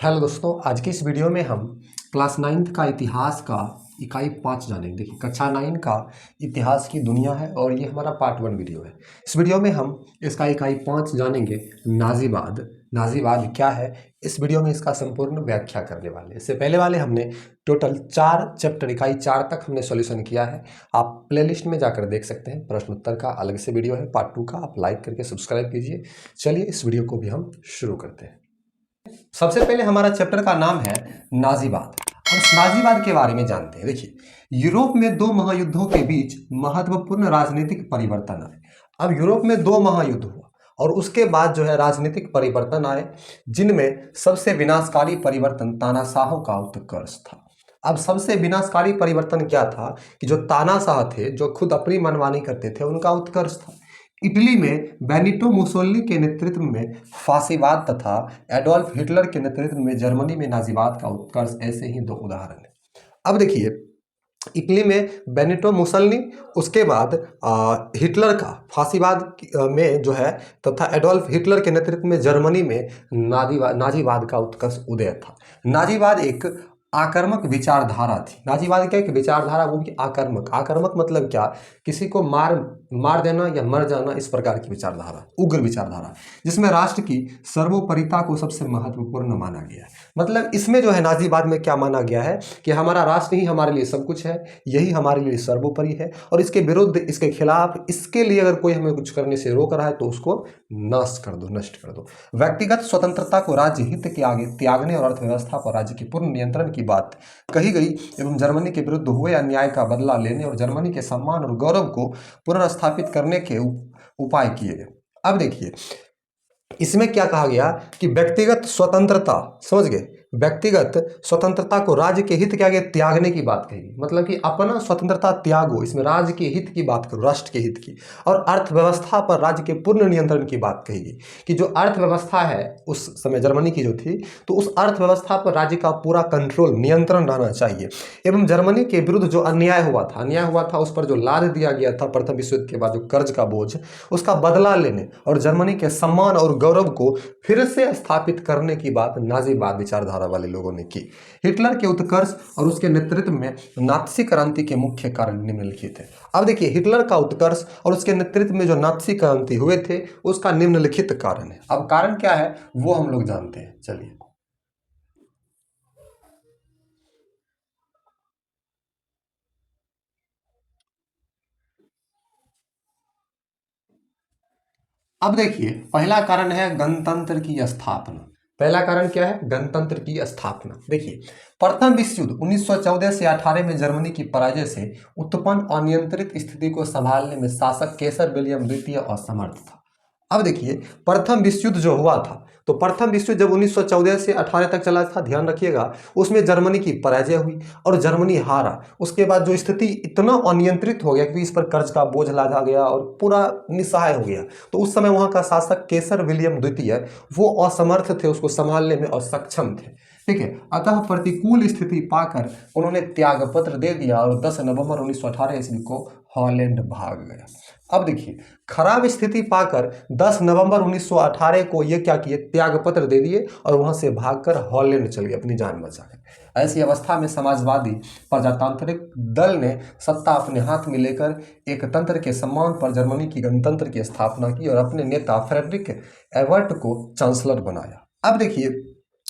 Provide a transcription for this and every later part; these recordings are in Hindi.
हेलो दोस्तों, आज की इस वीडियो में हम क्लास 9th का इतिहास का इकाई 5 जानेंगे। देखिए, कक्षा 9 का इतिहास की दुनिया है और ये हमारा पार्ट 1 वीडियो है। इस वीडियो में हम इसका इकाई 5 जानेंगे, नाजीवाद। नाजीवाद क्या है, इस वीडियो में इसका संपूर्ण व्याख्या करने वाले हैं। इससे पहले वाले हमने टोटल 4 चैप्टर, इकाई 4 तक हमने सॉल्यूशन किया है। आप प्लेलिस्ट में जाकर देख सकते हैं। प्रश्न उत्तर का अलग से वीडियो है, पार्ट 2 का। आप लाइक करके सब्सक्राइब कीजिए। चलिए इस वीडियो को भी हम शुरू करते हैं। सबसे पहले हमारा चैप्टर का नाम है नाजीवाद। हम इस नाजीवाद के बारे में जानते हैं। देखिए, यूरोप में 2 महायुद्धों के बीच महत्वपूर्ण राजनीतिक परिवर्तन आए। अब यूरोप में 2 महायुद्ध हुआ और उसके बाद जो है राजनीतिक परिवर्तन आए, जिनमें सबसे विनाशकारी परिवर्तन तानाशाहों का उत्कर्ष था। अब सबसे विनाशकारी परिवर्तन क्या था कि जो तानाशाह थे, जो खुद अपनी मनमानी करते थे, उनका उत्कर्ष था। इटली में बेनिटो मुसोलिनी के नेतृत्व में फासीवाद तथा एडोल्फ हिटलर के नेतृत्व में जर्मनी में नाजीवाद का उत्कर्ष, ऐसे ही 2 उदाहरण हैं। अब देखिए, इटली में बेनिटो मुसोलिनी, उसके बाद हिटलर का फासीवाद में जो है, तथा एडोल्फ हिटलर के नेतृत्व में जर्मनी में नाजीवाद का उत्कर्ष उदय था। नाजीवाद एक आक्रामक विचारधारा थी। नाजीवाद क्या, एक विचारधारा, वो भी आक्रामक। आक्रामक मतलब क्या, किसी को मार देना या मर जाना, इस प्रकार की विचारधारा, उग्र विचारधारा, जिसमें राष्ट्र की सर्वोपरिता को सबसे महत्वपूर्ण माना गया है। मतलब इसमें जो है नाजीवाद में क्या माना गया है कि हमारा राष्ट्र ही हमारे लिए सब कुछ है, यही हमारे लिए सर्वोपरि है, और इसके विरुद्ध, इसके खिलाफ, इसके लिए अगर कोई हमें कुछ करने से रोक रहा है तो उसको नाश कर दो, नष्ट कर दो। व्यक्तिगत स्वतंत्रता को राज्य हित के आगे त्यागने और अर्थव्यवस्था पर राज्य के पूर्ण नियंत्रण की बात कही गई एवं जर्मनी के विरुद्ध हुए अन्याय का बदला लेने और जर्मनी के सम्मान और गौरव को पुनर्स्थापित करने के उपाय किए गए। अब देखिए, इसमें क्या कहा गया कि व्यक्तिगत स्वतंत्रता, समझ गए, व्यक्तिगत स्वतंत्रता को राज्य के हित के आगे त्यागने की बात कही। मतलब कि अपना स्वतंत्रता त्यागो, इसमें राज्य के हित की बात करो, राष्ट्र के हित की। और अर्थव्यवस्था पर राज्य के पूर्ण नियंत्रण की बात कही गई कि जो अर्थव्यवस्था है उस समय जर्मनी की जो थी, तो उस अर्थव्यवस्था पर राज्य का पूरा कंट्रोल, नियंत्रण रहना चाहिए। एवं जर्मनी के विरुद्ध जो अन्याय हुआ था, उस पर जो लाद दिया गया था प्रथम विश्व युद्ध के बाद, जो कर्ज का बोझ, उसका बदला लेने और जर्मनी के सम्मान और गौरव को फिर से स्थापित करने की बात नाजीवाद विचारधारा वाले लोगों ने की। हिटलर के उत्कर्ष और उसके नेतृत्व में नात्सी क्रांति के मुख्य कारण निम्नलिखित है। अब देखिए, हिटलर का उत्कर्ष और उसके नेतृत्व में जो नात्सी क्रांति हुए थे, उसका निम्नलिखित कारण है। अब कारण क्या है वो हम लोग जानते हैं। चलिए, अब देखिए, पहला कारण है गणतंत्र की स्थापना। पहला कारण क्या है, गणतंत्र की स्थापना। देखिए, प्रथम विश्व युद्ध 1914 से 18 में जर्मनी की पराजय से उत्पन्न अनियंत्रित स्थिति को संभालने में शासक केसर विलियम द्वितीय असमर्थ था। अब देखिए, प्रथम विश्व युद्ध जो हुआ था, तो प्रथम विश्व युद्ध जब 1914 से 18 तक चला था, ध्यान रखिएगा, उसमें जर्मनी की पराजय हुई और जर्मनी हारा। उसके बाद जो स्थिति इतना अनियंत्रित हो गया कि इस पर कर्ज का बोझ लादा गया और पूरा निस्सहाय हो गया। तो उस समय वहां का शासक केसर विलियम द्वितीय, वो असमर्थ थे, उसको संभालने में असक्षम थे। ठीक है, अतः प्रतिकूल स्थिति पाकर उन्होंने त्यागपत्र दे दिया और 10 नवंबर 1918 ईस्वी को हॉलैंड भाग गया। अब देखिए, खराब स्थिति पाकर 10 नवंबर 1918 को ये क्या किए, त्यागपत्र दे दिए और वहां से भागकर हॉलैंड चल गए अपनी जान बचाकर। ऐसी अवस्था में समाजवादी प्रजातांत्रिक दल ने सत्ता अपने हाथ में लेकर एक तंत्र के सम्मान पर जर्मनी की गणतंत्र की स्थापना की और अपने नेता फ्रेडरिक एबर्ट को चांसलर बनाया। अब देखिए,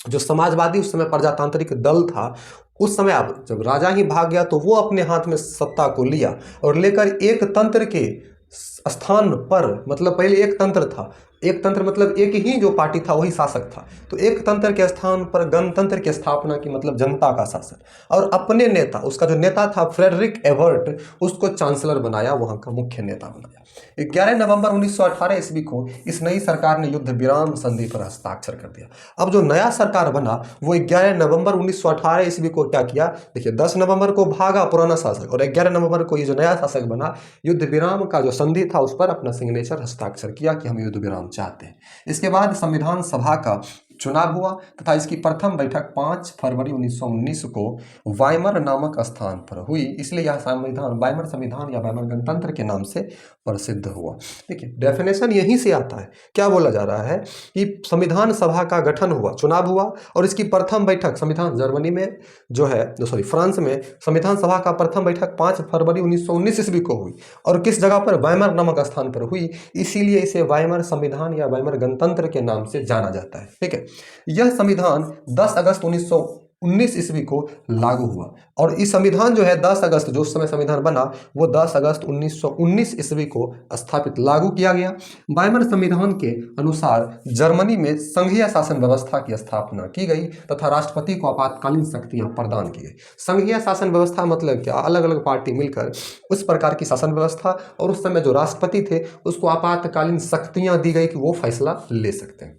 जो समाजवादी उस समय प्रजातांत्रिक दल था, उस समय अब जब राजा ही भाग गया तो वो अपने हाथ में सत्ता को लिया और लेकर एक तंत्र के स्थान पर, मतलब पहले एक तंत्र था, एक तंत्र मतलब एक ही जो पार्टी था वही शासक था, तो एक तंत्र के स्थान पर गणतंत्र की स्थापना की, मतलब जनता का शासन। और अपने नेता, उसका जो नेता था फ्रेडरिक एबर्ट, उसको चांसलर बनाया, वहां का मुख्य नेता बनाया। 11 नवंबर 1918 ईस्वी को इस नई सरकार ने युद्ध विराम संधि पर हस्ताक्षर कर दिया। अब जो नया सरकार बना वो 11 नवंबर 1918 ईस्वी को क्या किया, देखिए, 10 नवंबर को भागा पुराना शासक और 11 नवंबर को ये जो नया शासक बना, युद्ध विराम का जो संधि था उस पर अपना सिग्नेचर, हस्ताक्षर किया कि हम युद्ध विराम चाहते हैं। इसके बाद संविधान सभा का चुनाव हुआ तथा इसकी प्रथम बैठक 5 फरवरी 1919 को वाइमर नामक स्थान पर हुई, इसलिए यह संविधान वाइमर संविधान या वाइमर गणतंत्र के नाम से प्रसिद्ध हुआ। देखिए डेफिनेशन यहीं से आता है, क्या बोला जा रहा है कि संविधान सभा का गठन हुआ, चुनाव हुआ और इसकी प्रथम बैठक संविधान जर्मनी में जो है फ्रांस में संविधान सभा का प्रथम बैठक 5 फरवरी 1919 ईस्वी को हुई और किस जगह पर, वाइमर नामक स्थान पर हुई, इसीलिए इसे वाइमर संविधान या वाइमर गणतंत्र के नाम से जाना जाता है। ठीक है, यह संविधान 10 अगस्त 1919 ईस्वी को लागू हुआ और इस संविधान जो है 10 अगस्त जो उस समय संविधान बना वो 10 अगस्त 1919 ईस्वी को स्थापित लागू किया गया। वाइमर संविधान के अनुसार जर्मनी में संघीय शासन व्यवस्था की स्थापना की गई तथा राष्ट्रपति को आपातकालीन शक्तियां प्रदान की गई। संघीय शासन व्यवस्था मतलब क्या, अलग अलग पार्टी मिलकर उस प्रकार की शासन व्यवस्था और उस समय जो राष्ट्रपति थे उसको आपातकालीन शक्तियां दी गई कि वो फैसला ले सकते हैं।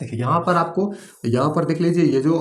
देखिए यहाँ पर देख लीजिए, ये जो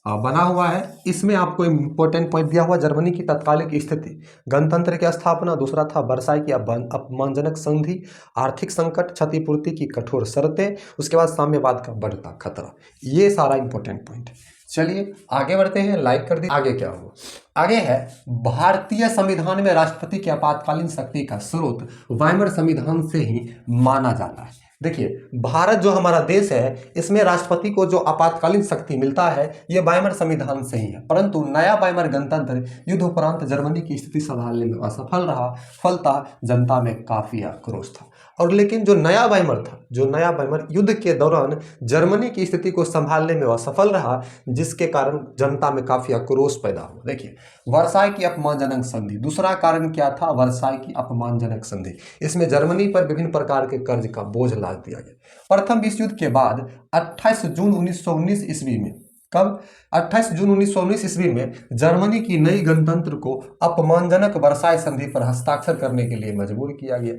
बना हुआ है इसमें आपको इम्पोर्टेंट पॉइंट दिया हुआ, जर्मनी की तत्कालिक स्थिति, गणतंत्र की स्थापना, दूसरा था वर्साई की अपमानजनक संधि, आर्थिक संकट, क्षतिपूर्ति की कठोर शर्तें, उसके बाद साम्यवाद का बढ़ता खतरा। ये सारा इंपॉर्टेंट पॉइंट। चलिए आगे बढ़ते हैं, लाइक कर दीजिए। आगे क्या हुआ, आगे है भारतीय संविधान में राष्ट्रपति की आपातकालीन शक्ति का स्रोत वाइमर संविधान से ही माना जाता है। देखिए भारत जो हमारा देश है इसमें राष्ट्रपति को जो आपातकालीन शक्ति मिलता है ये वाइमर संविधान से ही है, परंतु नया वाइमर गणतंत्र युद्ध उपरांत जर्मनी की स्थिति संभालने में असफल रहा, फलतः जनता में काफी आक्रोश था। और लेकिन जो नया वाइमर युद्ध के दौरान जर्मनी की स्थिति को संभालने में असफल रहा, जिसके कारण जनता में काफी आक्रोश पैदा हुआ। देखिए वर्साई की अपमानजनक संधि, दूसरा कारण क्या था, वर्साई की अपमानजनक संधि, इसमें जर्मनी पर विभिन्न प्रकार के कर्ज का बोझ लाद दिया गया। प्रथम विश्व युद्ध के बाद 28 जून 1919 ईस्वी में, कब 28 जून 1919 ईस्वी में जर्मनी की नई गणतंत्र को अपमानजनक वर्साई संधि पर हस्ताक्षर करने के लिए मजबूर किया गया।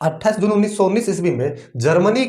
28 जून 1919 ईस्वी में जर्मनी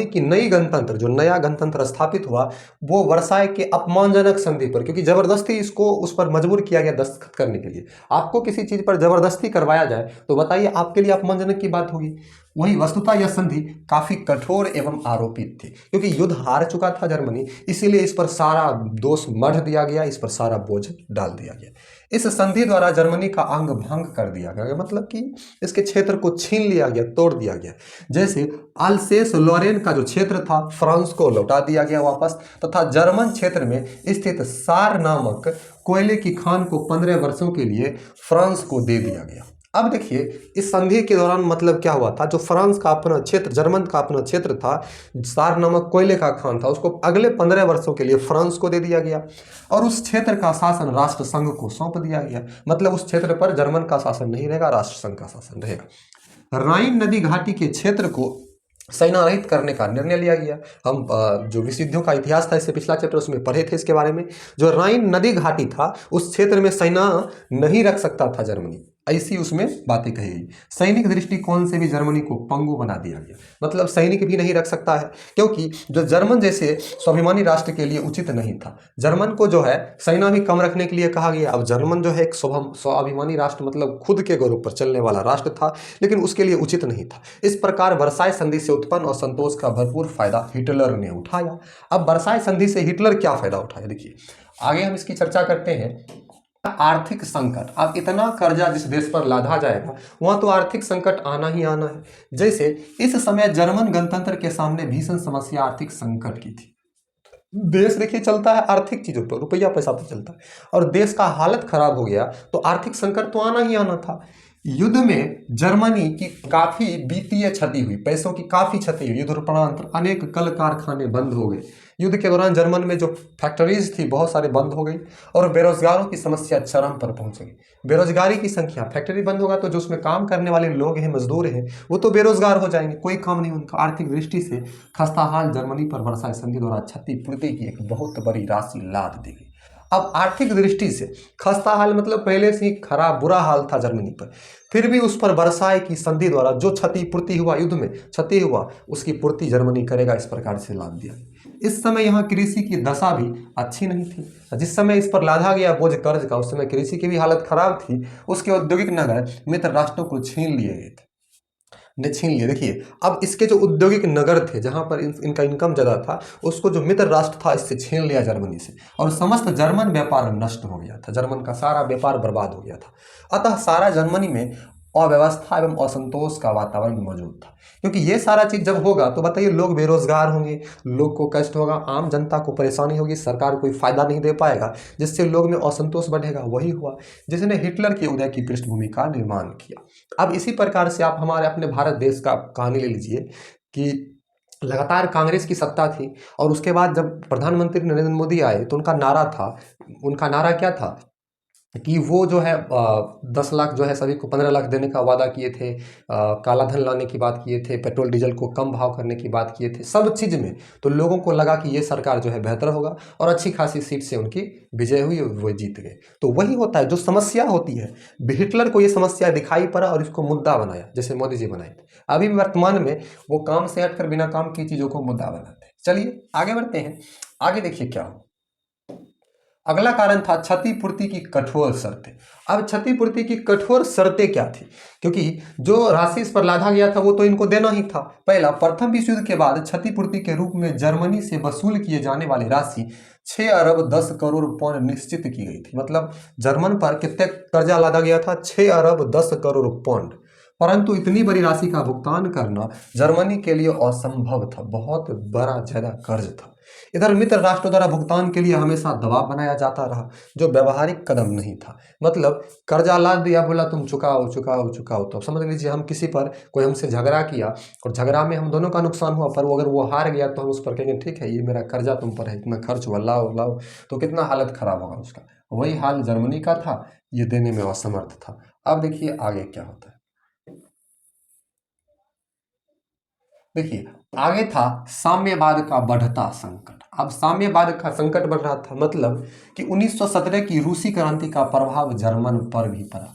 की नई गणतंत्र, जो नया गणतंत्र स्थापित हुआ वो वर्साई के अपमानजनक संधि पर, क्योंकि जबरदस्ती इसको उस पर मजबूर किया गया दस्तखत करने के लिए। आपको किसी चीज पर जबरदस्ती करवाया जाए तो बताइए आपके लिए अपमानजनक की बात होगी। वही वस्तुतः यह संधि काफी कठोर एवं आरोपित थी, क्योंकि युद्ध हार चुका था जर्मनी, इसीलिए इस पर सारा दोष मढ़ दिया गया, इस पर सारा बोझ डाल दिया गया। इस संधि द्वारा जर्मनी का अंग भंग कर दिया गया, मतलब कि इसके क्षेत्र को छीन लिया गया, तोड़ दिया गया। जैसे अल्सेस लॉरेन का जो क्षेत्र था फ्रांस को लौटा दिया गया वापस, तथा जर्मन क्षेत्र में स्थित सार नामक कोयले की खान को 15 वर्षों के लिए फ्रांस को दे दिया गया। अब देखिए इस संधि के दौरान मतलब क्या हुआ था, जो फ्रांस का अपना क्षेत्र, जर्मन का अपना क्षेत्र था, सार नामक कोयले का खान था, उसको अगले 15 वर्षों के लिए फ्रांस को दे दिया गया और उस क्षेत्र का शासन राष्ट्र संघ को सौंप दिया गया। मतलब उस क्षेत्र पर जर्मन का शासन नहीं रहेगा, राष्ट्र संघ का शासन रहेगा। राइन नदी घाटी के क्षेत्र को सेना रहित करने का निर्णय लिया गया। हम जो विश्व युद्धों का इतिहास था, इससे पिछला चैप्टर उसमें पढ़े थे इसके बारे में। जो राइन नदी घाटी था उस क्षेत्र में सेना नहीं रख सकता था जर्मनी, ऐसी उसमें बातें कही गई। सैनिक दृष्टिकोण से भी जर्मनी को पंगु बना दिया गया, मतलब सैनिक भी नहीं रख सकता है, क्योंकि जो जर्मन जैसे स्वाभिमानी राष्ट्र के लिए उचित नहीं था। जर्मन को जो है सेना भी कम रखने के लिए कहा गया। अब जर्मन जो है एक स्वाभिमानी राष्ट्र, मतलब खुद के गौरव पर चलने वाला राष्ट्र था, लेकिन उसके लिए उचित नहीं था। इस प्रकार वर्साई संधि से उत्पन्न असंतोष का भरपूर फायदा हिटलर ने उठाया। अब वर्साई संधि से हिटलर क्या फायदा उठाया, देखिए आगे हम इसकी चर्चा करते हैं। आर्थिक संकट, अब इतना कर्जा जिस देश पर लादा जाएगा वहां तो आर्थिक संकट आना ही आना है। जैसे इस समय जर्मन गणतंत्र के सामने भीषण समस्या आर्थिक संकट की थी। देश देखिए चलता है आर्थिक चीजों पर, रुपया पैसा पर चलता है, और देश का हालत खराब हो गया तो आर्थिक संकट तो आना ही आना था। युद्ध में जर्मनी की काफी वित्तीय क्षति हुई, पैसों की काफी क्षति हुई। युद्ध उपरांत अनेक कल कारखाने बंद हो गए। युद्ध के दौरान जर्मन में जो फैक्ट्रीज थी बहुत सारे बंद हो गई और बेरोजगारों की समस्या चरम पर पहुंच गई। बेरोजगारी की संख्या, फैक्ट्री बंद होगा तो जो उसमें काम करने वाले लोग हैं, मजदूर हैं, वो तो बेरोजगार हो जाएंगे, कोई काम नहीं उनका। आर्थिक दृष्टि से खस्ताहाल जर्मनी पर वर्साई संधि द्वारा क्षतिपूर्ति की एक बहुत बड़ी राशि लाद दी गई। अब आर्थिक दृष्टि से खस्ता हाल मतलब पहले से ही खराब बुरा हाल था जर्मनी पर, फिर भी उस पर वर्साई की संधि द्वारा जो क्षतिपूर्ति हुआ, युद्ध में क्षति हुआ, उसकी पूर्ति जर्मनी करेगा, इस प्रकार से लाद दिया। इस समय यहाँ कृषि की दशा भी अच्छी नहीं थी। जिस समय इस पर लादा गया बोझ कर्ज का, उस समय कृषि की भी हालत खराब थी। उसके औद्योगिक नगर मित्र राष्ट्रों को छीन लिए गए थे। ने छीन लिए। देखिए अब इसके जो औद्योगिक नगर थे जहाँ पर इनका इनकम ज़्यादा था, उसको जो मित्र राष्ट्र था इससे छीन लिया जर्मनी से, और समस्त जर्मन व्यापार नष्ट हो गया था, जर्मन का सारा व्यापार बर्बाद हो गया था। अतः सारा जर्मनी में अव्यवस्था एवं असंतोष का वातावरण मौजूद था, क्योंकि ये सारा चीज़ जब होगा तो बताइए लोग बेरोजगार होंगे, लोग को कष्ट होगा, आम जनता को परेशानी होगी, सरकार कोई फायदा नहीं दे पाएगा, जिससे लोग में असंतोष बढ़ेगा। वही हुआ जिसने हिटलर के उदय की पृष्ठभूमि का निर्माण किया। अब इसी प्रकार से आप हमारे अपने भारत देश का कहानी ले लीजिए कि लगातार कांग्रेस की सत्ता थी, और उसके बाद जब प्रधानमंत्री नरेंद्र मोदी आए तो उनका नारा क्या था कि वो जो है 10 लाख जो है सभी को 15 लाख देने का वादा किए थे, काला धन लाने की बात किए थे, पेट्रोल डीजल को कम भाव करने की बात किए थे, सब चीज़ में तो लोगों को लगा कि ये सरकार जो है बेहतर होगा, और अच्छी खासी सीट से उनकी विजय हुई, वो जीत गए। तो वही होता है जो समस्या होती है, हिटलर को ये समस्या दिखाई पड़ा और इसको मुद्दा बनाया, जैसे मोदी जी बनाए थे। अभी वर्तमान में वो काम से हटकर बिना काम की चीज़ों को मुद्दा बनाते हैं। चलिए आगे बढ़ते हैं। आगे देखिए क्या हो। अगला कारण था क्षतिपूर्ति की कठोर शर्तें। अब क्षतिपूर्ति की कठोर शर्तें क्या थी, क्योंकि जो राशि इस पर लादा गया था वो तो इनको देना ही था। पहला, प्रथम विश्व युद्ध के बाद क्षतिपूर्ति के रूप में जर्मनी से वसूल किए जाने वाली राशि 6 अरब 10 करोड़ पौंड निश्चित की गई थी। मतलब जर्मन पर कितने कर्जा लादा गया था? 6 अरब 10 करोड़ पौंड। परंतु इतनी बड़ी राशि का भुगतान करना जर्मनी के लिए असंभव था, बहुत बड़ा ज्यादा कर्ज था। इधर मित्र राष्ट्रों द्वारा भुगतान के लिए हमेशा दबाव बनाया जाता रहा, जो व्यवहारिक कदम नहीं था। मतलब कर्जा ला दिया, बोला तुम चुकाओ चुकाओ चुकाओ। तो समझ लीजिए हम किसी पर कोई हमसे झगड़ा किया और झगड़ा में हम दोनों का नुकसान हुआ, पर वो अगर वो हार गया तो हम उस पर कहेंगे ठीक है ये मेरा कर्जा तुम पर है, इतना खर्च हुआ, लाओ लाओ, तो कितना हालत खराब होगा उसका। वही हाल जर्मनी का था, ये देने में असमर्थ था। अब देखिए आगे क्या होता है। देखिए आगे था साम्यवाद का बढ़ता संकट। अब साम्यवाद का संकट बढ़ रहा था, मतलब कि 1917 की रूसी क्रांति का प्रभाव जर्मन पर भी पड़ा।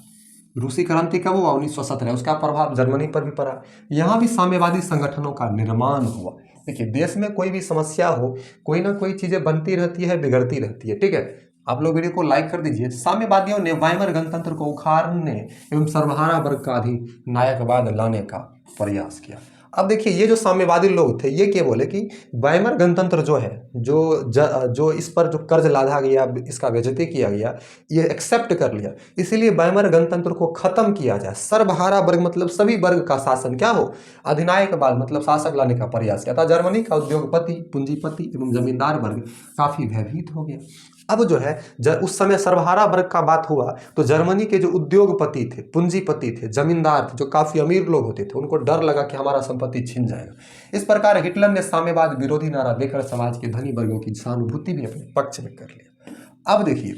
रूसी क्रांति कब हुआ? 1917। उसका प्रभाव जर्मनी पर भी पड़ा। यहाँ भी साम्यवादी संगठनों का निर्माण हुआ। देखिए देश में कोई भी समस्या हो, कोई ना कोई चीजें बनती रहती है, बिगड़ती रहती है, ठीक है। आप लोग वीडियो को लाइक कर दीजिए। साम्यवादियों ने वाइमर गणतंत्र को उखाड़ने एवं सर्वहारा वर्ग का अधिनायकवाद लाने का प्रयास किया। अब देखिए ये जो साम्यवादी लोग थे ये क्या बोले कि वाइमर गणतंत्र जो है, जो इस पर जो कर्ज लादा गया, इसका बेइज्जती किया गया, ये एक्सेप्ट कर लिया, इसीलिए वाइमर गणतंत्र को खत्म किया जाए। सर्वहारा वर्ग मतलब सभी वर्ग का शासन क्या हो, अधिनायकवाद मतलब शासक लाने का प्रयास किया था। जर्मनी का उद्योगपति, पूंजीपति एवं जमींदार वर्ग काफी भयभीत हो गया। अब जो है उस समय सर्वहारा वर्ग का बात हुआ तो जर्मनी के जो उद्योगपति थे, पूंजीपति थे, जमींदार थे, जो काफी अमीर लोग होते थे, उनको डर लगा कि हमारा संपत्ति छिन जाएगा। इस प्रकार हिटलर ने साम्यवाद विरोधी नारा देकर समाज के धनी वर्गों की सहानुभूति भी अपने पक्ष में कर लिया। अब देखिए,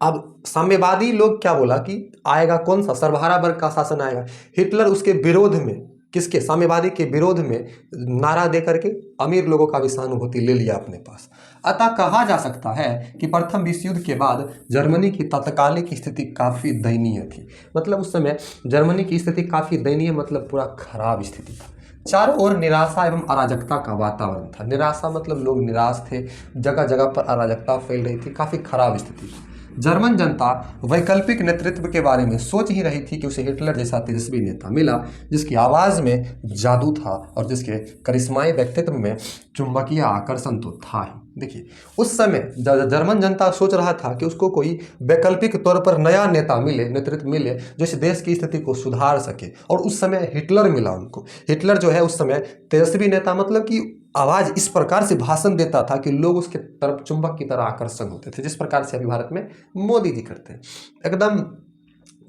अब साम्यवादी लोग क्या बोला कि आएगा कौन सा? सर्वहारा वर्ग का शासन आएगा। हिटलर उसके विरोध में, किसके? साम्यवादी के विरोध में नारा दे करके अमीर लोगों का भी सहानुभूति ले लिया अपने पास। अतः कहा जा सकता है कि प्रथम विश्व युद्ध के बाद जर्मनी की तत्कालिक स्थिति काफी दयनीय थी। मतलब उस समय जर्मनी की स्थिति काफी दयनीय, मतलब पूरा खराब स्थिति था। चारों ओर निराशा एवं अराजकता का वातावरण था। निराशा मतलब लोग निराश थे, जगह जगह पर अराजकता फैल रही थी, काफी खराब स्थिति थी। जर्मन जनता वैकल्पिक नेतृत्व के बारे में सोच ही रही थी कि उसे हिटलर जैसा तेजस्वी नेता मिला, जिसकी आवाज में जादू था और जिसके करिश्माई व्यक्तित्व में चुंबकीय आकर्षण तो था ही। देखिए उस समय जर्मन जनता सोच रहा था कि उसको कोई वैकल्पिक तौर पर नया नेता मिले, नेतृत्व मिले, जो इस देश की स्थिति को सुधार सके, और उस समय हिटलर मिला उनको। हिटलर जो है उस समय तेजस्वी नेता, मतलब कि आवाज इस प्रकार से भाषण देता था कि लोग उसके तरफ चुंबक की तरह आकर्षण होते थे, जिस प्रकार से अभी भारत में मोदी जी करते हैं। एकदम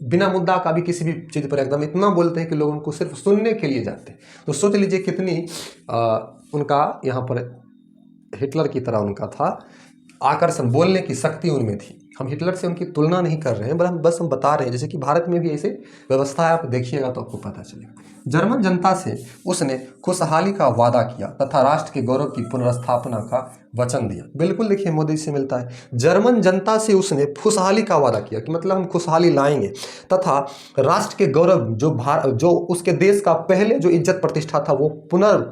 बिना मुद्दा का भी किसी भी चीज़ पर एकदम इतना बोलते हैं कि लोग उनको सिर्फ सुनने के लिए जाते हैं। तो सोच लीजिए कितनी उनका यहाँ पर हिटलर की तरह उनका था आकर्षण, बोलने की शक्ति उनमें थी। हम हिटलर से उनकी तुलना नहीं कर रहे हैं, बस हम बता रहे हैं जैसे कि भारत में भी ऐसे व्यवस्था है, आप देखिएगा तो आपको पता चलेगा। जर्मन जनता से उसने खुशहाली का वादा किया तथा राष्ट्र के गौरव की पुनर्स्थापना का वचन दिया। बिल्कुल देखिए मोदी से मिलता है। जर्मन जनता से उसने खुशहाली का वादा किया कि मतलब हम खुशहाली लाएंगे, तथा राष्ट्र के गौरव जो उसके देश का पहले जो इज्जत प्रतिष्ठा था वो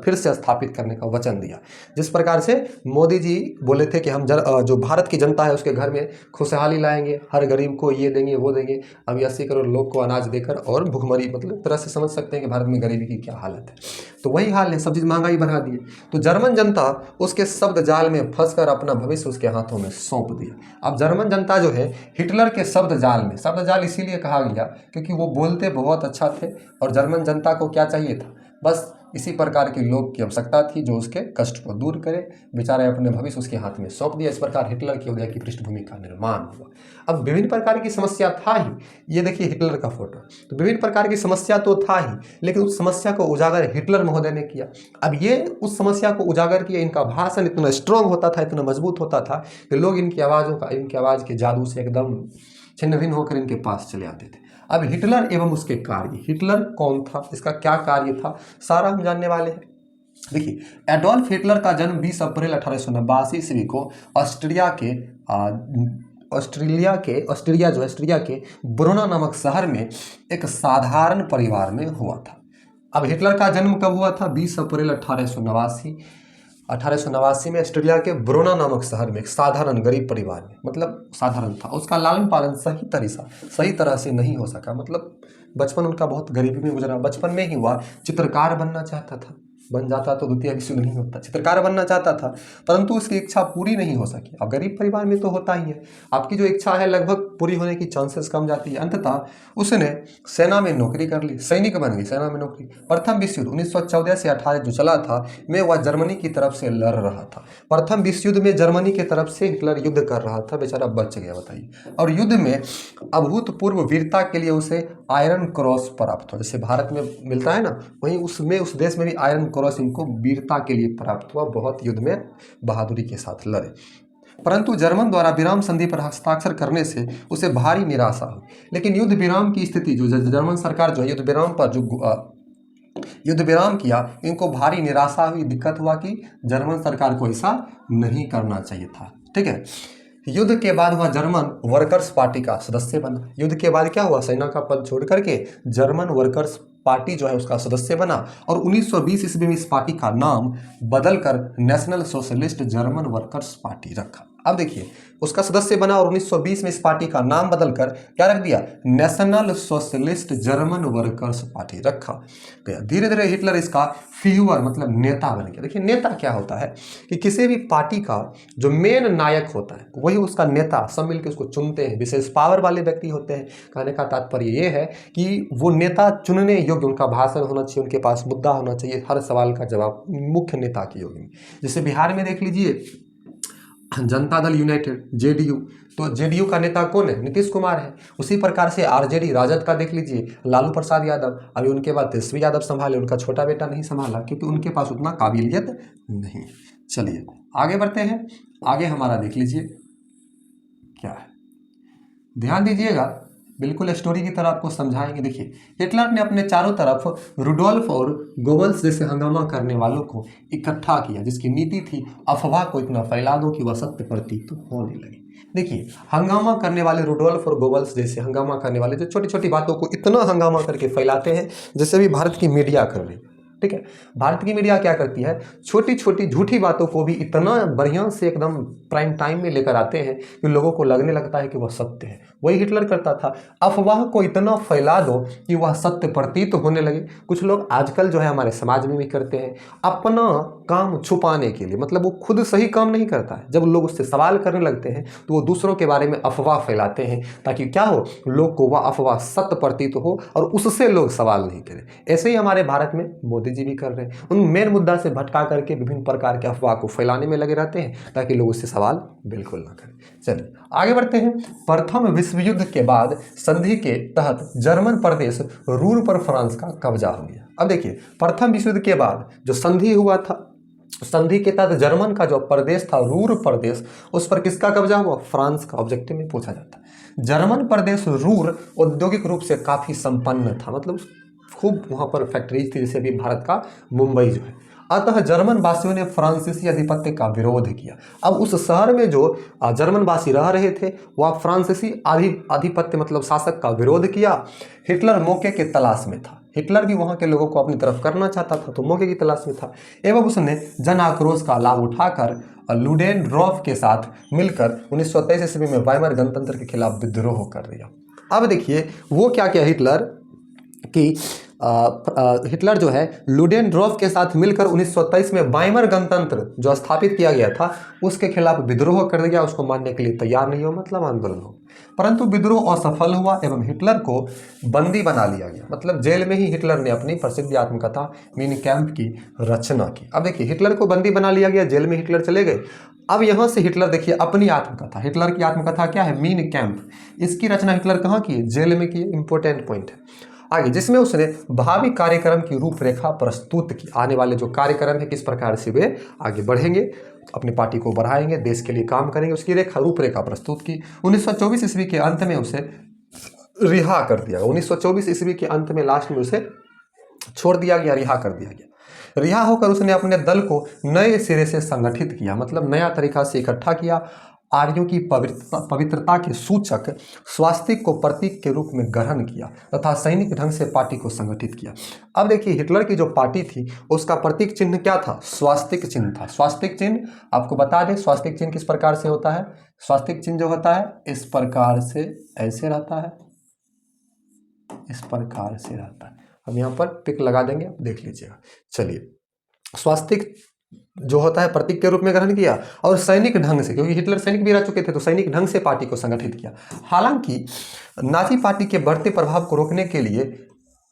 फिर से स्थापित करने का वचन दिया। जिस प्रकार से मोदी जी बोले थे कि हम जो भारत की जनता है उसके घर में खुशहाली लाएंगे, हर गरीब को ये देंगे वो देंगे। अभी 80 करोड़ लोग को अनाज देकर और भुखमरी, मतलब तरह से समझ सकते हैं कि भारत में गरीबी की क्या हालत है। तो वही हाल है, सब चीज़ महंगाई बढ़ा दी। तो जर्मन जनता उसके शब्द जाल में फंसकर अपना भविष्य उसके हाथों में सौंप दिया। अब जर्मन जनता जो है हिटलर के शब्द जाल में, शब्द जाल इसीलिए कहा गया क्योंकि वो बोलते बहुत अच्छा थे और जर्मन जनता को क्या चाहिए था, बस इसी प्रकार के लोग की आवश्यकता थी जो उसके कष्ट को दूर करे। बेचारे अपने भविष्य उसके हाथ में सौंप दिया। इस प्रकार हिटलर की उदय की पृष्ठभूमि का निर्माण हुआ। अब विभिन्न प्रकार की समस्या था ही, ये देखिए हिटलर का फोटो, तो विभिन्न प्रकार की समस्या तो था ही, लेकिन उस समस्या को उजागर हिटलर महोदय ने किया। अब ये उस समस्या को उजागर किया, इनका भाषण इतना स्ट्रांग होता था, इतना मजबूत होता था कि लोग इनकी आवाज़ के जादू से एकदम छिन्न भिन्न होकर इनके पास चले आते थे। अब हिटलर एवं उसके कार्य, हिटलर कौन था, इसका क्या कार्य था, सारा हम जानने वाले हैं। देखिए, एडोल्फ हिटलर का जन्म 20 अप्रैल 1889 ईस्वी को ऑस्ट्रिया के ब्रोना नामक शहर में एक साधारण परिवार में हुआ था। अब हिटलर का जन्म कब हुआ था? 20 अप्रैल 1889 में ऑस्ट्रेलिया के ब्रोना नामक शहर में एक साधारण गरीब परिवार में, मतलब साधारण था। उसका लालन पालन सही तरह से नहीं हो सका, मतलब बचपन उनका बहुत गरीबी में गुजरा। बचपन में ही हुआ चित्रकार बनना चाहता था, बन जाता तो द्वितीय विश्व नहीं होता। चित्रकार बनना चाहता था परंतु उसकी इच्छा पूरी नहीं हो सकी। अब गरीब परिवार में तो होता ही है, आपकी जो इच्छा है लगभग पूरी होने की चांसेस कम जाती है। अंततः उसने सेना में नौकरी कर ली, सैनिक बन गई, सेना में नौकरी। प्रथम विश्व युद्ध 1914 से 18 जो चला था में वह जर्मनी की तरफ से लड़ रहा था। प्रथम विश्व युद्ध में जर्मनी की तरफ से हिटलर युद्ध कर रहा था, बेचारा बच गया, बताइए। और युद्ध में अभूतपूर्व वीरता के लिए उसे आयरन क्रॉस प्राप्त हुआ। जैसे भारत में मिलता है ना, वहीं उसमें उस देश में भी आयरन क्रॉस इनको वीरता के लिए प्राप्त हुआ। बहुत युद्ध में बहादुरी के साथ लड़े, परंतु जर्मन द्वारा विराम संधि पर हस्ताक्षर करने से उसे भारी निराशा हुई। लेकिन युद्ध विराम की स्थिति जो जर्मन सरकार जो है युद्ध विराम किया, इनको भारी निराशा हुई, दिक्कत हुआ कि जर्मन सरकार को ऐसा नहीं करना चाहिए था। ठीक है, युद्ध के बाद वह जर्मन वर्कर्स पार्टी का सदस्य बना। युद्ध के बाद क्या हुआ, सेना का पद छोड़ करके जर्मन वर्कर्स पार्टी जो है उसका सदस्य बना और 1920 ईस्वी में इस पार्टी का नाम बदलकर national socialist German workers party रखा। अब देखिए, उसका सदस्य बना और 1920 में इस पार्टी का नाम बदलकर क्या रख दिया, national socialist German workers party रखा गया। धीरे धीरे हिटलर इसका फ्यूअर मतलब नेता बन गया। देखिए, नेता क्या होता है कि किसी भी पार्टी का जो मेन नायक होता है वही उसका नेता, सब मिलकर उसको चुनते हैं, विशेष पावर वाले व्यक्ति होते हैं। कहने का तात्पर्य ये है कि वो नेता चुनने योग्य, उनका भाषण होना चाहिए, उनके पास मुद्दा होना चाहिए, हर सवाल का जवाब मुख्य नेता के योग्य में। जैसे बिहार में देख लीजिए जनता दल यूनाइटेड जेडीयू, तो जेडीयू का नेता कौन है, नीतीश कुमार है। उसी प्रकार से आरजेडी राजद का देख लीजिए लालू प्रसाद यादव, अभी उनके बाद तेजस्वी यादव संभाले, उनका छोटा बेटा नहीं संभाला क्योंकि उनके पास उतना काबिलियत नहीं। चलिए आगे बढ़ते हैं। आगे हमारा देख लीजिए क्या है, ध्यान दीजिएगा, बिल्कुल स्टोरी की तरह आपको समझाएंगे। देखिए, हिटलर ने अपने चारों तरफ रुडोल्फ और गोबल्स जैसे हंगामा करने वालों को इकट्ठा किया, जिसकी नीति थी अफवाह को इतना फैला दो कि वह सत्य प्रतीत होने लगे। देखिए, हंगामा करने वाले रुडोल्फ और गोबल्स जैसे हंगामा करने वाले जो छोटी छोटी बातों को इतना हंगामा करके फैलाते हैं, जैसे भी भारत की मीडिया कर रही है। ठीक है, भारत की मीडिया क्या करती है, छोटी छोटी झूठी बातों को भी इतना बढ़िया से एकदम प्राइम टाइम में लेकर आते हैं कि लोगों को लगने लगता है कि वह सत्य है। वही हिटलर करता था, अफवाह को इतना फैला दो कि वह सत्य प्रतीत होने लगे। कुछ लोग आजकल जो है हमारे समाज में भी करते हैं, अपना काम छुपाने के लिए, मतलब वो खुद सही काम नहीं करता है, जब लोग उससे सवाल करने लगते हैं तो वो दूसरों के बारे में अफवाह फैलाते हैं ताकि क्या हो, लोग को वह अफवाह सत्य प्रतीत हो और उससे लोग सवाल नहीं करें। ऐसे ही हमारे भारत में मोदी जी भी कर रहे हैं, उन मेन मुद्दा से भटका करके विभिन्न प्रकार के अफवाह को फैलाने में लगे रहते हैं ताकि लोग उससे सवाल बिल्कुल ना करें। चलिए आगे बढ़ते हैं। प्रथम विश्व युद्ध के बाद संधि के तहत जर्मन प्रदेश रूर पर फ्रांस का कब्जा हो गया। अब देखिए, प्रथम विश्व युद्ध के बाद जो संधि हुआ था, संधि के तहत जर्मन का जो प्रदेश था रूर प्रदेश, उस पर किसका कब्जा हुआ, फ्रांस का। ऑब्जेक्टिव में पूछा जाता है। जर्मन प्रदेश रूर औद्योगिक रूप से काफी संपन्न था, मतलब खूब वहां पर फैक्ट्रीज थी, जैसे अभी भारत का मुंबई जो है। अतः जर्मन वासियों ने फ्रांसीसी आधिपत्य का विरोध किया। अब उस शहर में जो जर्मन वासी रह रहे थे वह फ्रांसीसी आधिपत्य मतलब शासक का विरोध किया। हिटलर मौके के तलाश में था, हिटलर भी वहां के लोगों को अपनी तरफ करना चाहता था, तो मौके की तलाश में था एवं उसने जन आक्रोश का लाभ उठाकर लुडेनड्रॉफ के साथ मिलकर 1923 ईस्वी में वाइमर गणतंत्र के खिलाफ विद्रोह कर दिया। अब देखिए वो क्या किया हिटलर कि हिटलर जो है लुडेनड्रॉर्फ के साथ मिलकर 1923 में वाइमर गणतंत्र जो स्थापित किया गया था उसके खिलाफ विद्रोह कर दिया, उसको मानने के लिए तैयार नहीं हो, मतलब आंदोलन हो। परंतु विद्रोह असफल हुआ एवं हिटलर को बंदी बना लिया गया, मतलब जेल में ही हिटलर ने अपनी प्रसिद्ध आत्मकथा मीन कैंप की रचना की। अब देखिए हिटलर को बंदी बना लिया गया, जेल में हिटलर चले गए। अब यहाँ से हिटलर देखिए अपनी आत्मकथा, हिटलर की आत्मकथा क्या है, मीन कैंप, इसकी रचना हिटलर कहाँ की, जेल में की। इंपॉर्टेंट पॉइंट है आगे, जिसमें उसने भावी कार्यक्रम की रूपरेखा प्रस्तुत की। आने वाले जो कार्यक्रम है किस प्रकार से वे आगे बढ़ेंगे, अपनी पार्टी को बढ़ाएंगे, देश के लिए काम करेंगे, उसकी रूपरेखा प्रस्तुत की। 1924 ईस्वी के अंत में उसे रिहा कर दिया। 1924 ईस्वी के अंत में लास्ट में उसे छोड़ दिया गया, रिहा कर दिया गया। रिहा होकर उसने अपने दल को नए सिरे से संगठित किया, मतलब नया तरीका से इकट्ठा किया। आर्यों की पवित्रता के सूचक स्वास्तिक को प्रतीक के रूप में ग्रहण किया तथा सैनिक ढंग से पार्टी को संगठित किया। अब देखिए हिटलर की जो पार्टी थी उसका प्रतीक चिन्ह क्या था, स्वास्तिक चिन्ह था। स्वास्तिक चिन्ह आपको बता दें, स्वास्तिक चिन्ह किस प्रकार से होता है। स्वास्तिक चिन्ह जो होता है इस प्रकार से ऐसे रहता है, इस प्रकार से रहता है। हम यहाँ पर टिक लगा देंगे, आप देख लीजिएगा। चलिए, स्वास्तिक जो होता है प्रतीक के रूप में ग्रहण किया और सैनिक ढंग से, क्योंकि हिटलर सैनिक भी रह चुके थे, तो सैनिक ढंग से पार्टी को संगठित किया। हालांकि नाजी पार्टी के बढ़ते प्रभाव को रोकने के लिए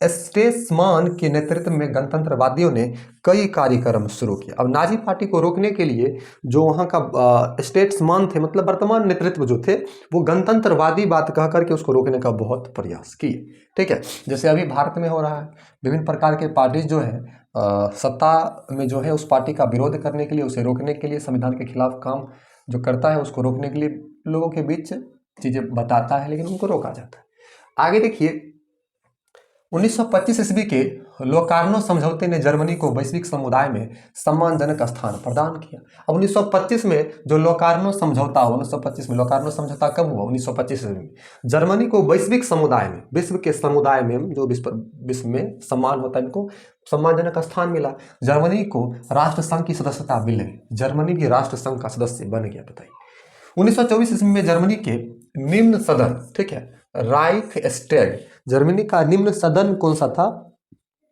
स्ट्रेसमान के नेतृत्व में गणतंत्रवादियों ने कई कार्यक्रम शुरू किए। अब नाजी पार्टी को रोकने के लिए जो वहाँ का स्टेट्समैन थे, मतलब वर्तमान नेतृत्व जो थे, वो गणतंत्रवादी बात कह करके उसको रोकने का बहुत प्रयास किए। ठीक है, जैसे अभी भारत में हो रहा है, विभिन्न प्रकार के पार्टीज जो है सत्ता में जो है उस पार्टी का विरोध करने के लिए, उसे रोकने के लिए, संविधान के खिलाफ काम जो करता है उसको रोकने के लिए लोगों के बीच चीज़ें बताता है, लेकिन उनको रोका जाता है। आगे देखिए, 1925 ईस्वी के लोकार्नो समझौते ने जर्मनी को वैश्विक समुदाय में सम्मानजनक स्थान प्रदान किया। अब 1925 में जो लोकार्नो समझौता हुआ, 1925 में लोकार्नो समझौता कब हुआ, 1925 में जर्मनी को वैश्विक समुदाय में, विश्व के समुदाय में जो विश्व में सम्मान होता है, इनको सम्मानजनक स्थान मिला। जर्मनी को राष्ट्र संघ की सदस्यता मिल गई, जर्मनी भी राष्ट्र संघ का सदस्य बन गया। बताइए 1924 ईस्वी में जर्मनी के निम्न सदन, ठीक है, राइखस्टैग, जर्मनी का निम्न सदन कौन सा था,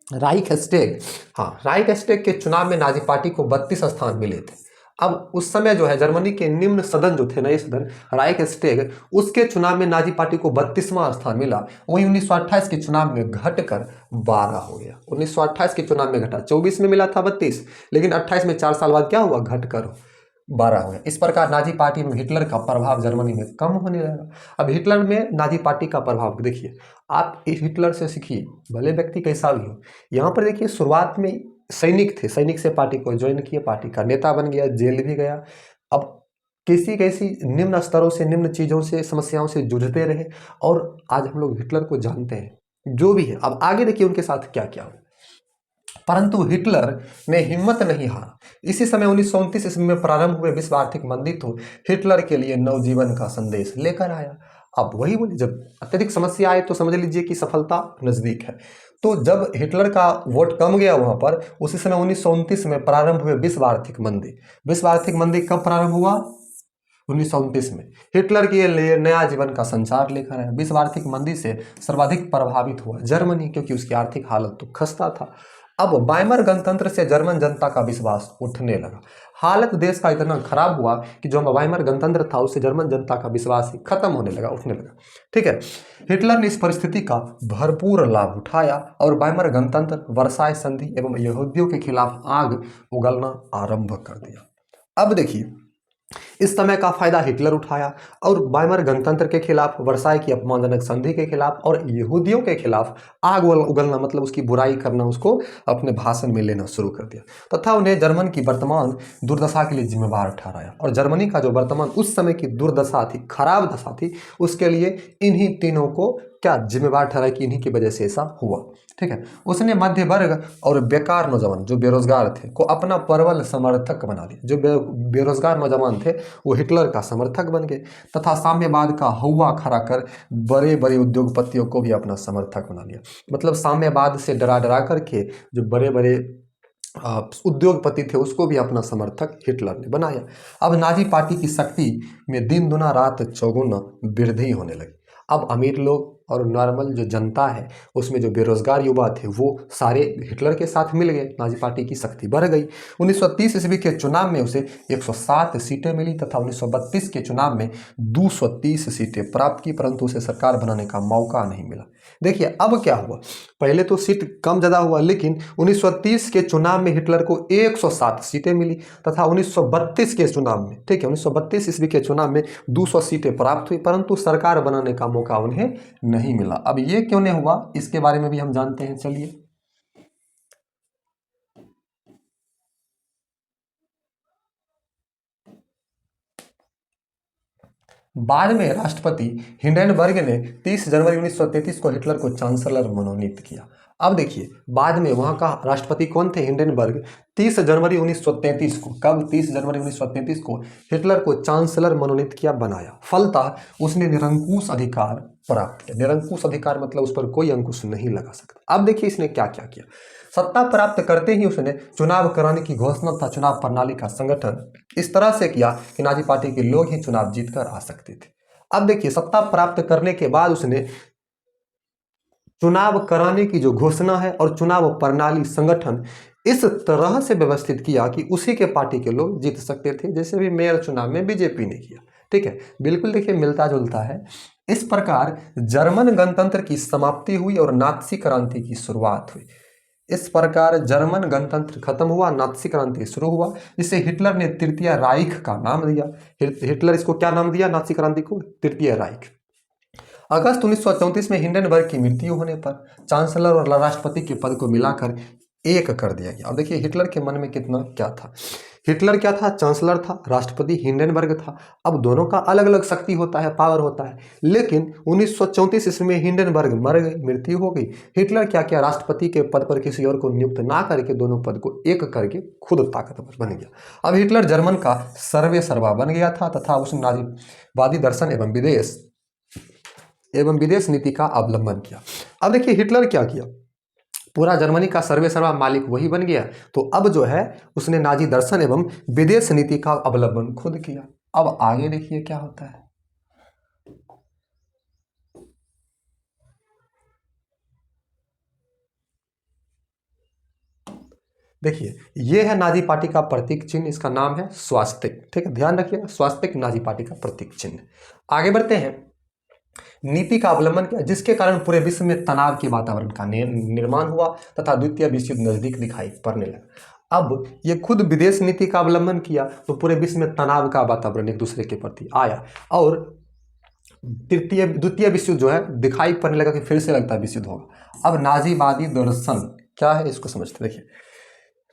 राइखस्टैग। हाँ, राइखस्टैग के चुनाव में नाजी पार्टी को 32 स्थान मिले थे। अब उस समय जो है जर्मनी के निम्न सदन जो थे, नए सदन राइखस्टैग, उसके चुनाव में नाजी पार्टी को 32वां स्थान मिला। वहीं 1928 के चुनाव में घटकर 12 हो गया। 1928 के चुनाव में घटा, 24 में मिला था 32, लेकिन 28 में 4 साल बाद क्या हुआ, घटकर 12 हो गया। इस प्रकार नाजी पार्टी में हिटलर का प्रभाव जर्मनी में कम होने लगा। अब हिटलर में नाजी पार्टी का प्रभाव देखिए, आप इस हिटलर से सीखिए, भले व्यक्ति कैसा भी हो। यहाँ पर देखिए शुरुआत में सैनिक थे, सैनिक से पार्टी को ज्वाइन किए, पार्टी का नेता बन गया, जेल भी गया। अब कैसी कैसी निम्न स्तरों से, निम्न चीज़ों से, समस्याओं से जूझते रहे, और आज हम लोग हिटलर को जानते हैं जो भी है। अब आगे देखिए उनके साथ क्या क्या हुआ। परंतु हिटलर ने हिम्मत नहीं हारा। इसी समय 1929 ईस्वी में प्रारंभ हुए विश्व आर्थिक मंदी तो हिटलर के लिए नवजीवन का संदेश लेकर आया। अब वही बोले, जब अत्यधिक समस्या आए तो समझ लीजिए कि सफलता नजदीक है। तो जब हिटलर का वोट कम गया वहां पर, उसी समय 1929 में प्रारंभ हुए विश्व आर्थिक मंदी। विश्व आर्थिक मंदी कब प्रारंभ हुआ, 1929 में। हिटलर के लिए नया जीवन का संचार लेकर आया। विश्व आर्थिक मंदी से सर्वाधिक प्रभावित हुआ जर्मनी, क्योंकि उसकी आर्थिक हालत तो खस्ता था। अब वाइमर गणतंत्र से जर्मन जनता का विश्वास उठने लगा। हालत देश का इतना खराब हुआ कि जो वाइमर गणतंत्र था उससे जर्मन जनता का विश्वास ही खत्म होने लगा, उठने लगा। ठीक है, हिटलर ने इस परिस्थिति का भरपूर लाभ उठाया और वाइमर गणतंत्र, वर्साय संधि एवं यहूदियों के खिलाफ आग उगलना आरंभ कर दिया। अब देखिए, इस समय का फायदा हिटलर उठाया और वाइमर गणतंत्र के खिलाफ, वर्साय की अपमानजनक संधि के खिलाफ और यहूदियों के खिलाफ आग उगलना, मतलब उसकी बुराई करना, उसको अपने भाषण में लेना शुरू कर दिया तथा उन्हें जर्मन की वर्तमान दुर्दशा के लिए जिम्मेवार ठहराया। और जर्मनी का जो वर्तमान उस समय की दुर्दशा थी, खराब दशा थी, उसके लिए इन्हीं तीनों को क्या जिम्मेवार ठहराया कि इन्हीं की वजह से ऐसा हुआ। ठीक है, उसने मध्य वर्ग और बेकार नौजवान जो बेरोजगार थे को अपना प्रबल समर्थक बना दिया। जो बेरोजगार नौजवान थे वो हिटलर का समर्थक बन गए तथा साम्यवाद का हौवा खड़ा कर बड़े बड़े उद्योगपतियों को भी अपना समर्थक बना लिया। मतलब साम्यवाद से डरा डरा करके जो बड़े बड़े उद्योगपति थे उसको भी अपना समर्थक हिटलर ने बनाया। अब नाजी पार्टी की शक्ति में दिन दुना रात चौगुना वृद्धि होने लगी। अब अमीर लोग और नॉर्मल जो जनता है उसमें जो बेरोजगार युवा थे वो सारे हिटलर के साथ मिल गए। नाजी पार्टी की शक्ति बढ़ गई। 1930 ईस्वी के चुनाव में उसे 107 सीटें मिली तथा 1932 के चुनाव में 230 सीटें प्राप्त की, परंतु उसे सरकार बनाने का मौका नहीं मिला। देखिए अब क्या हुआ, पहले तो सीट कम ज़्यादा हुआ, लेकिन 1930 के चुनाव में हिटलर को 107 सीटें मिली तथा 1932 के चुनाव में, ठीक है, 1932 ईस्वी के चुनाव में 200 सीटें प्राप्त हुई, परंतु सरकार बनाने का मौका उन्हें नहीं मिला। अब ये क्यों नहीं हुआ इसके बारे में भी हम जानते हैं, चलिए। बाद में राष्ट्रपति हिंडेनबर्ग ने 30 जनवरी 1933 को हिटलर को चांसलर मनोनीत किया। अब देखिए बाद में वहां का राष्ट्रपति कौन थे, हिंडेनबर्ग। 30 जनवरी 1933 को, कब, 30 जनवरी 1933 को हिटलर को चांसलर मनोनीत किया, बनाया। फलतः उसने निरंकुश अधिकार प्राप्त किया। निरंकुश अधिकार मतलब उस पर कोई अंकुश नहीं लगा सकता। अब देखिए इसने क्या क्या किया। सत्ता प्राप्त करते ही उसने चुनाव कराने की घोषणा तथा चुनाव प्रणाली का संगठन इस तरह से किया कि नाजी पार्टी के लोग ही चुनाव जीतकर आ सकते थे। अब देखिए सत्ता प्राप्त करने के बाद उसने चुनाव कराने की जो घोषणा है और चुनाव प्रणाली संगठन इस तरह से व्यवस्थित किया कि उसी के पार्टी के लोग जीत सकते थे, जैसे भी मेयर चुनाव में बीजेपी ने किया। ठीक है, बिल्कुल देखिए मिलता जुलता है। इस प्रकार जर्मन गणतंत्र की समाप्ति हुई और नात्सी क्रांति की शुरुआत हुई। इस प्रकार जर्मन गणतंत्र खत्म हुआ, नात्सी क्रांति शुरू हुआ, जिसे हिटलर ने तृतीय राइख का नाम दिया। हिटलर इसको क्या नाम दिया, नात्सी क्रांति को? तृतीय राइख। अगस्त 1934 में हिंडेनबर्ग की मृत्यु होने पर चांसलर और राष्ट्रपति के पद को मिलाकर एक कर दिया गया। अब देखिए हिटलर के मन में कितना क्या था। हिटलर क्या था, चांसलर था, राष्ट्रपति हिंडेनबर्ग था। अब दोनों का अलग अलग शक्ति होता है, पावर होता है, लेकिन 1934 ईस्वी में हिंडेनबर्ग मर गए, मृत्यु हो गई। हिटलर क्या किया, राष्ट्रपति के पद पर किसी और को नियुक्त ना करके दोनों पद को एक करके खुद ताकतवर बन गया। अब हिटलर जर्मन का सर्वे सर्वा बन गया था तथा उसने नाजीवादी दर्शन एवं विदेश नीति का अवलंबन किया। अब देखिए हिटलर क्या किया, पूरा जर्मनी का सर्वे सर्वा मालिक वही बन गया, तो अब जो है उसने नाजी दर्शन एवं विदेश नीति का अवलंबन खुद किया। अब आगे देखिए क्या होता है। देखिए ये है नाजी पार्टी का प्रतीक चिन्ह, इसका नाम है स्वास्तिक। ठीक है, ध्यान रखिएगा, स्वास्तिक नाजी पार्टी का प्रतीक चिन्ह। आगे बढ़ते हैं। नीति का अवलंबन किया जिसके कारण पूरे विश्व में तनाव के वातावरण का निर्माण हुआ तथा द्वितीय विश्व युद्ध नजदीक दिखाई पड़ने लगा। अब ये खुद विदेश नीति का अवलंबन किया तो पूरे विश्व में तनाव का वातावरण एक दूसरे के प्रति आया और द्वितीय विश्व युद्ध जो है दिखाई पड़ने लगा कि फिर से लगता है विश्व युद्ध होगा। अब नाजीवादी दर्शन क्या है इसको समझते। देखिए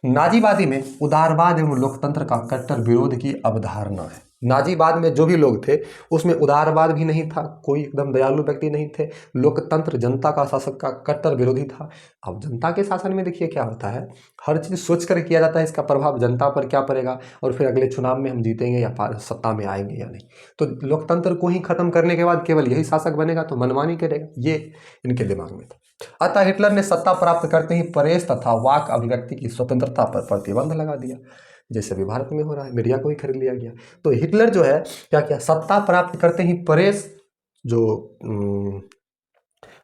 नाजीवादी में उदारवाद एवं लोकतंत्र का कट्टर विरोध की अवधारणा है। नाजीवाद में जो भी लोग थे उसमें उदारवाद भी नहीं था, कोई एकदम दयालु व्यक्ति नहीं थे। लोकतंत्र जनता का शासक का कट्टर विरोधी था। अब जनता के शासन में देखिए क्या होता है, हर चीज़ सोच कर किया जाता है, इसका प्रभाव जनता पर क्या पड़ेगा और फिर अगले चुनाव में हम जीतेंगे या सत्ता में आएंगे या नहीं। तो लोकतंत्र को ही खत्म करने के बाद केवल यही शासक बनेगा तो मनमानी करेगा, ये इनके दिमाग में था। अतः हिटलर ने सत्ता प्राप्त करते ही प्रेस तथा वाक अभिव्यक्ति की स्वतंत्रता पर प्रतिबंध लगा दिया, जैसे अभी भारत में हो रहा है, मीडिया को ही खरीद लिया गया। तो हिटलर जो है क्या किया, सत्ता प्राप्त करते ही प्रेस जो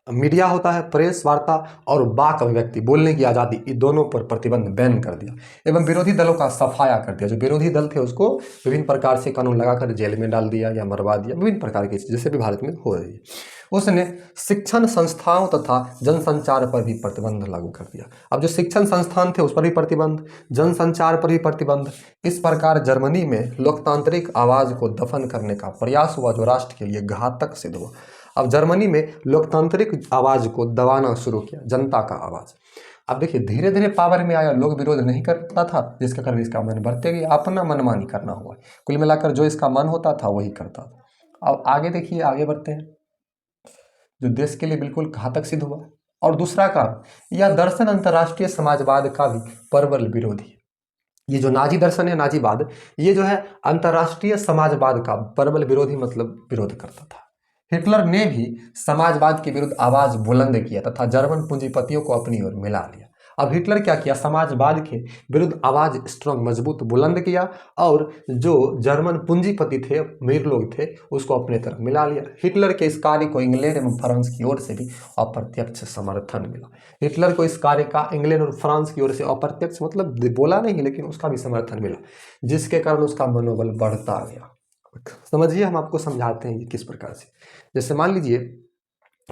मीडिया होता है, प्रेस वार्ता और वाक अभिव्यक्ति बोलने की आज़ादी, इन दोनों पर प्रतिबंध बैन कर दिया एवं विरोधी दलों का सफाया कर दिया। जो विरोधी दल थे उसको विभिन्न प्रकार से कानून लगाकर जेल में डाल दिया या मरवा दिया, विभिन्न प्रकार की जैसे भी भारत में हो रही है। उसने शिक्षण संस्थाओं तथा जनसंचार पर भी प्रतिबंध लागू कर दिया। अब जो शिक्षण संस्थान थे उस पर भी प्रतिबंध, जनसंचार पर भी प्रतिबंध। इस प्रकार जर्मनी में लोकतांत्रिक आवाज़ को दफन करने का प्रयास हुआ जो राष्ट्र के लिए घातक सिद्ध हुआ। अब जर्मनी में लोकतांत्रिक आवाज़ को दबाना शुरू किया, जनता का आवाज़। अब देखिए धीरे धीरे पावर में आया, लोग विरोध नहीं करता था जिसके कारण इसका मन बढ़ते गया, अपना मनमानी करना हुआ। कुल मिलाकर जो इसका मन होता था वही करता था। अब आगे देखिए, आगे बढ़ते हैं, जो देश के लिए बिल्कुल घातक सिद्ध हुआ। और दूसरा कारण, यह दर्शन अंतर्राष्ट्रीय समाजवाद का भी प्रबल विरोधी है। ये जो नाजी दर्शन है, नाजीवाद, ये जो है अंतर्राष्ट्रीय समाजवाद का प्रबल विरोधी मतलब विरोध करता था। हिटलर ने भी समाजवाद के विरुद्ध आवाज बुलंद किया तथा जर्मन पूंजीपतियों को अपनी ओर मिला लिया। अब हिटलर क्या किया, समाजवाद के विरुद्ध आवाज स्ट्रांग मजबूत बुलंद किया और जो जर्मन पूंजीपति थे, अमीर लोग थे, उसको अपने तरफ मिला लिया। हिटलर के इस कार्य को इंग्लैंड एवं फ्रांस की ओर से भी अप्रत्यक्ष समर्थन मिला। हिटलर को इस कार्य का इंग्लैंड और फ्रांस की ओर से अप्रत्यक्ष मतलब बोला नहीं, लेकिन उसका भी समर्थन मिला, जिसके कारण उसका मनोबल बढ़ता गया। समझिए, हम आपको समझाते हैं ये किस प्रकार से। जैसे मान लीजिए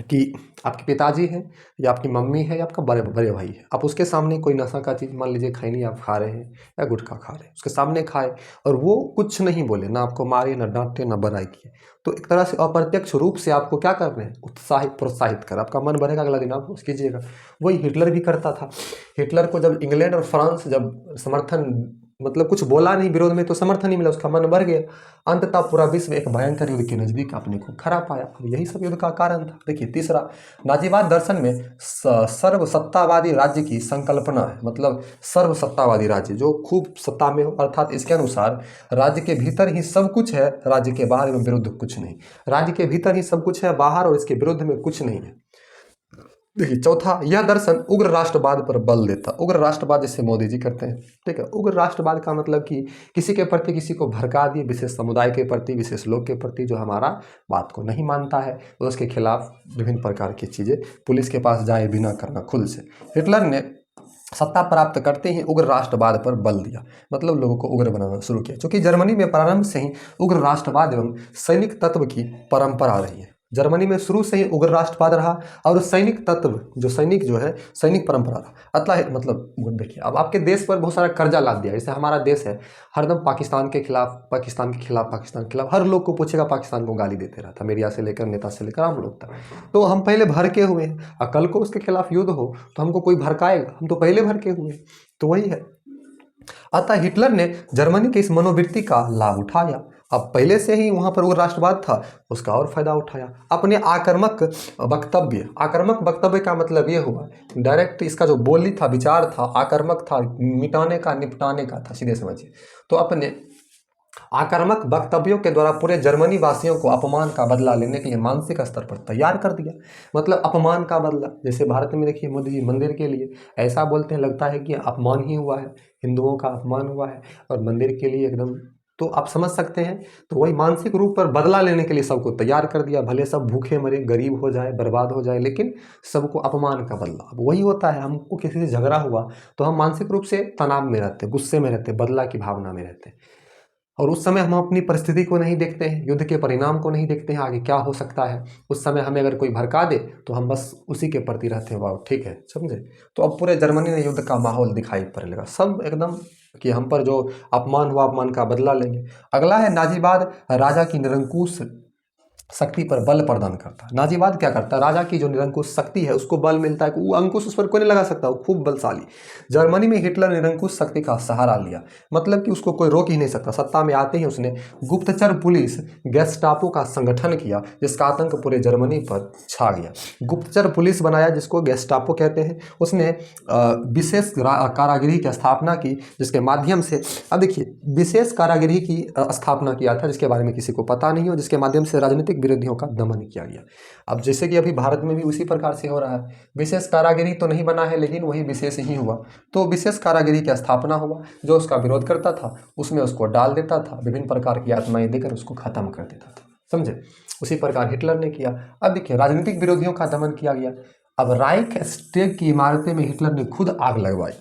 कि आपके पिताजी हैं या आपकी मम्मी है या आपका बड़े बड़े भाई है, आप उसके सामने कोई नशा का चीज़ मान लीजिए खैनी आप खा रहे हैं या गुटखा खा रहे हैं, उसके सामने खाए और वो कुछ नहीं बोले, ना आपको मारे, ना डांटे, ना बड़ाई किए, तो एक तरह से अप्रत्यक्ष रूप से आपको क्या कर रहे हैं, उत्साहित प्रोत्साहित कर, आपका मन बढ़ेगा, अगला दिन आप उसकी कीजिएगा। वही हिटलर भी करता था। हिटलर को जब इंग्लैंड और फ्रांस जब समर्थन मतलब कुछ बोला नहीं विरोध में, तो समर्थन नहीं मिला, उसका मन बढ़ गया। अंततः पूरा विश्व एक भयंकर युद्ध के नजदीक अपने को खड़ा पाया। अब यही सब युद्ध का कारण था। देखिए, तीसरा, नाजीवाद दर्शन में सर्वसत्तावादी राज्य की संकल्पना है। मतलब सर्वसत्तावादी राज्य जो खूब सत्ता में हो, अर्थात इसके अनुसार राज्य के भीतर ही सब कुछ है, राज्य के बाहर में विरुद्ध कुछ नहीं। राज्य के भीतर ही सब कुछ है, बाहर और इसके विरुद्ध में कुछ नहीं है। देखिए, चौथा, यह दर्शन उग्र राष्ट्रवाद पर बल देता। उग्र राष्ट्रवाद जैसे मोदी जी करते हैं, ठीक है। उग्र राष्ट्रवाद का मतलब कि किसी के प्रति किसी को भड़का दिए, विशेष समुदाय के प्रति, विशेष लोग के प्रति जो हमारा बात को नहीं मानता है, तो उसके खिलाफ विभिन्न प्रकार की चीज़ें पुलिस के पास जाए बिना करना खुद से। हिटलर ने सत्ता प्राप्त करते ही उग्र राष्ट्रवाद पर बल दिया, मतलब लोगों को उग्र बनाना शुरू किया। क्योंकि जर्मनी में प्रारंभ से ही उग्र राष्ट्रवाद एवं सैनिक तत्व की परंपरा रही है। जर्मनी में शुरू से ही उग्र राष्ट्रवाद रहा और सैनिक तत्व जो है सैनिक परंपरा रहा। अतः मतलब देखिए, अब आपके देश पर बहुत सारा कर्जा लाद दिया। जैसे हमारा देश है, हरदम पाकिस्तान के खिलाफ, पाकिस्तान के खिलाफ, पाकिस्तान के खिलाफ, हर लोग को पूछेगा पाकिस्तान को गाली देते रहता, मीडिया से लेकर नेता से लेकर आम लोग तक। तो हम पहले भड़के हुए हैं, और कल को उसके खिलाफ युद्ध हो तो हमको कोई भड़काएगा, हम तो पहले भड़के हुए हैं। तो वही है। अतः हिटलर ने जर्मनी की इस मनोवृत्ति का लाभ उठाया। अब पहले से ही वहां पर उग्र राष्ट्रवाद था, उसका और फायदा उठाया। अपने आक्रामक वक्तव्य का मतलब ये हुआ, डायरेक्ट इसका जो बोली था, विचार था, आक्रामक था, मिटाने का, निपटाने का था, सीधे समझिए। तो अपने आक्रामक वक्तव्यों के द्वारा पूरे जर्मनी वासियों को अपमान का बदला लेने के लिए मानसिक स्तर पर तैयार कर दिया। मतलब अपमान का बदला, जैसे भारत में देखिए मोदी जी मंदिर के लिए ऐसा बोलते हैं, लगता है कि अपमान ही हुआ है, हिंदुओं का अपमान हुआ है, और मंदिर के लिए एकदम, तो आप समझ सकते हैं। तो वही मानसिक रूप पर बदला लेने के लिए सबको तैयार कर दिया। भले सब भूखे मरे, गरीब हो जाए, बर्बाद हो जाए, लेकिन सबको अपमान का बदला। अब वही होता है, हमको किसी से झगड़ा हुआ तो हम मानसिक रूप से तनाव में रहते, गुस्से में रहते, बदला की भावना में रहते हैं। और उस समय हम अपनी परिस्थिति को नहीं देखते हैं, युद्ध के परिणाम को नहीं देखते हैं, आगे क्या हो सकता है। उस समय हमें अगर कोई भड़का दे तो हम बस उसी के प्रति रहते हैं, वाह ठीक है, समझे। तो अब पूरे जर्मनी में युद्ध का माहौल दिखाई पड़ने लगा, सब एकदम कि हम पर जो अपमान हुआ, अपमान का बदला लेंगे। अगला है नाजीवाद राजा की निरंकुश शक्ति पर बल प्रदान करता है। नाजीवाद क्या करता है, राजा की जो निरंकुश शक्ति है उसको बल मिलता है, वो अंकुश उस पर कोई नहीं लगा सकता, वो खूब बलशाली। जर्मनी में हिटलर निरंकुश शक्ति का सहारा लिया, मतलब कि उसको कोई रोक ही नहीं सकता। सत्ता में आते ही उसने गुप्तचर पुलिस गेस्टापो का संगठन किया, जिसका आतंक पूरे जर्मनी पर छा गया। गुप्तचर पुलिस बनाया, जिसको गेस्टापो कहते हैं। उसने विशेष कारागिरी की स्थापना की, जिसके माध्यम से, अब देखिए, विशेष कारागिरी की स्थापना किया था, जिसके बारे में किसी को पता नहीं हो, जिसके माध्यम से राजनीतिक विरोधियों का दमन किया गया। अब जैसे कि अभी भारत में भी उसी प्रकार से हो रहा है, विशेष कारागिरी तो नहीं बना है, लेकिन वही विशेष ही हुआ। तो विशेष कारागिरी की स्थापना हुआ, जो उसका विरोध करता था उसमें उसको डाल देता था, विभिन्न प्रकार की आत्माएं देकर उसको खत्म कर देता था, समझे। उसी प्रकार हिटलर ने किया। अब देखिए, राजनीतिक विरोधियों का दमन किया गया। अब राइखस्टैग की इमारतें में हिटलर ने खुद आग लगवाई।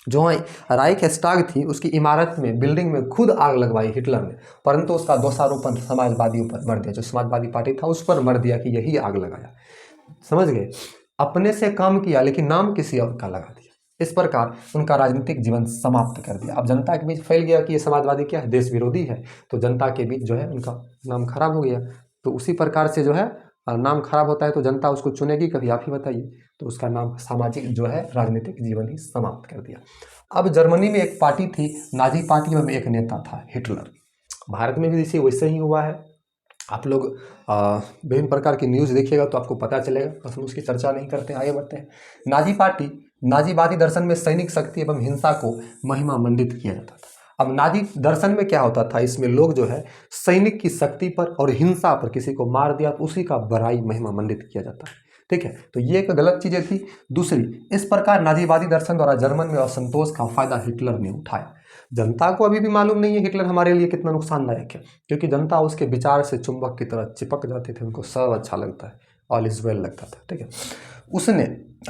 जो राइखस्टैग थी, उसकी इमारत में, बिल्डिंग में खुद आग लगवाई हिटलर ने, परंतु उसका दोषारोपण समाजवादियों पर मर दिया, जो समाजवादी पार्टी था उस पर मर दिया कि यही आग लगाया। समझ गए, अपने से काम किया लेकिन नाम किसी और का लगा दिया। इस प्रकार उनका राजनीतिक जीवन समाप्त कर दिया। अब जनता के बीच फैल गया कि ये समाजवादी क्या है, देश विरोधी है, तो जनता के बीच जो है उनका नाम खराब हो गया। तो उसी प्रकार से जो है नाम खराब होता है तो जनता उसको चुनेगी कभी, आप ही बताइए। तो उसका नाम सामाजिक जो है राजनीतिक जीवन ही समाप्त कर दिया। अब जर्मनी में एक पार्टी थी, नाजी पार्टी में एक नेता था हिटलर। भारत में भी इसी वैसे ही हुआ है। आप लोग विभिन्न प्रकार की न्यूज़ देखिएगा तो आपको पता चलेगा, बस हम उसकी चर्चा नहीं करते हैं, आगे बढ़ते हैं। नाजी पार्टी, नाजीवादी दर्शन में सैनिक शक्ति एवं हिंसा को महिमा मंडित किया जाता था। अब नाजी दर्शन में क्या होता था, इसमें लोग जो है सैनिक की शक्ति पर और हिंसा पर, किसी को मार दिया तो उसी का बड़ाई महिमा मंडित किया जाता है। ठीक है, तो ये एक गलत चीज़ें थी। दूसरी, इस प्रकार नाजीवादी दर्शन द्वारा जर्मन में असंतोष का फायदा हिटलर ने उठाया। जनता को अभी भी मालूम नहीं है हिटलर हमारे लिए कितना नुकसानदायक है, क्योंकि जनता उसके विचार से चुंबक की तरह चिपक जाती थी, उनको सब अच्छा लगता है, ऑल इज वेल लगता था। ठीक है,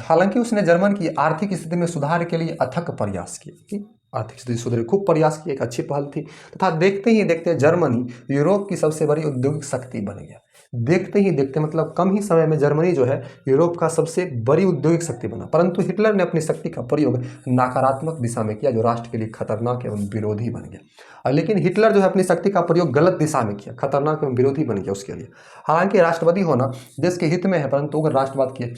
हालांकि उसने जर्मन की आर्थिक स्थिति में सुधार के लिए अथक प्रयास किए, आर्थिक स्थिति सुधार खूब प्रयास किए, एक अच्छी पहल थी। तथा देखते ही देखते जर्मनी यूरोप की सबसे बड़ी औद्योगिक शक्ति बन गया। देखते ही देखते मतलब कम ही समय में जर्मनी जो है यूरोप का सबसे बड़ी औद्योगिक शक्ति बना। परंतु हिटलर ने अपनी शक्ति का प्रयोग नकारात्मक दिशा में किया, जो राष्ट्र के लिए खतरनाक एवं विरोधी बन गया। लेकिन हिटलर जो है अपनी शक्ति का प्रयोग गलत दिशा में किया, खतरनाक एवं विरोधी बन गया उसके लिए। हालांकि राष्ट्रवादी होना देश के हित में है, परंतु अगर राष्ट्रवाद की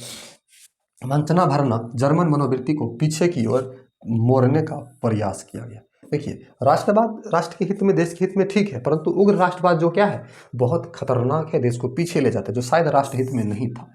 वंचना भरना जर्मन मनोवृत्ति को पीछे की ओर मोड़ने का प्रयास किया गया। देखिए, राष्ट्रवाद राष्ट्र के हित में, देश के हित में ठीक है, परंतु उग्र राष्ट्रवाद जो क्या है, बहुत खतरनाक है, देश को पीछे ले जाता है, जो शायद राष्ट्र हित में नहीं था।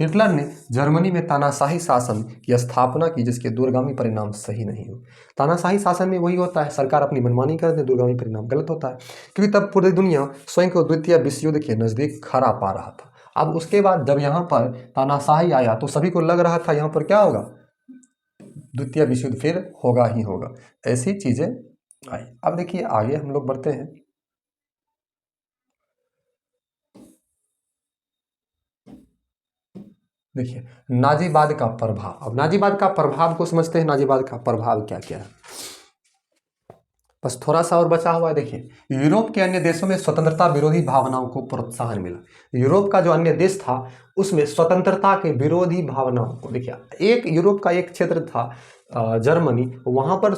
हिटलर ने जर्मनी में तानाशाही शासन की स्थापना की, जिसके दूरगामी परिणाम सही नहीं हुए। तानाशाही शासन में वही होता है, सरकार अपनी मनमानी कर दे, दूरगामी परिणाम गलत होता है, क्योंकि तब पूरी दुनिया स्वयं को द्वितीय विश्व युद्ध के नज़दीक खड़ा पा रहा था। अब उसके बाद जब यहाँ पर तानाशाही आया तो सभी को लग रहा था यहाँ पर क्या होगा, द्वितीय विश्व युद्ध फिर होगा ही होगा, ऐसी चीजें आई। अब देखिए आगे हम लोग बढ़ते हैं। देखिए, नाजीवाद का प्रभाव। अब नाजीवाद का प्रभाव को समझते हैं, नाजीवाद का प्रभाव क्या क्या है, बस थोड़ा सा और बचा हुआ है। देखिए, यूरोप के अन्य देशों में स्वतंत्रता विरोधी भावनाओं को प्रोत्साहन मिला। यूरोप का जो अन्य देश था उसमें स्वतंत्रता के विरोधी भावनाओं को, देखिए एक यूरोप का एक क्षेत्र था जर्मनी, वहां पर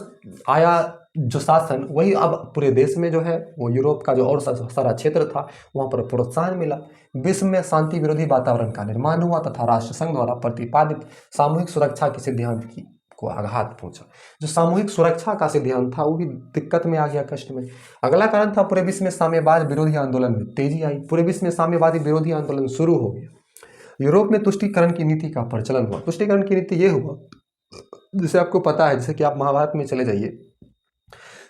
आया जो शासन, वही अब पूरे देश में जो है वो यूरोप का जो और सारा क्षेत्र था वहां पर प्रोत्साहन मिला। विश्व में शांति विरोधी वातावरण का निर्माण हुआ तथा राष्ट्रसंघ द्वारा प्रतिपादित सामूहिक सुरक्षा के सिद्धांत की को आघात पहुंचा। जो सामूहिक सुरक्षा का सिद्धांत था वो भी दिक्कत में आ गया, कष्ट में। अगला कारण था पूरे विश्व में साम्यवाद विरोधी आंदोलन में तेजी आई। पूरे विश्व में साम्यवादी विरोधी आंदोलन शुरू हो गया। यूरोप में तुष्टीकरण की नीति का प्रचलन हुआ। तुष्टीकरण की नीति ये हुआ, जिसे आपको पता है, जैसे कि आप महाभारत में चले जाइए,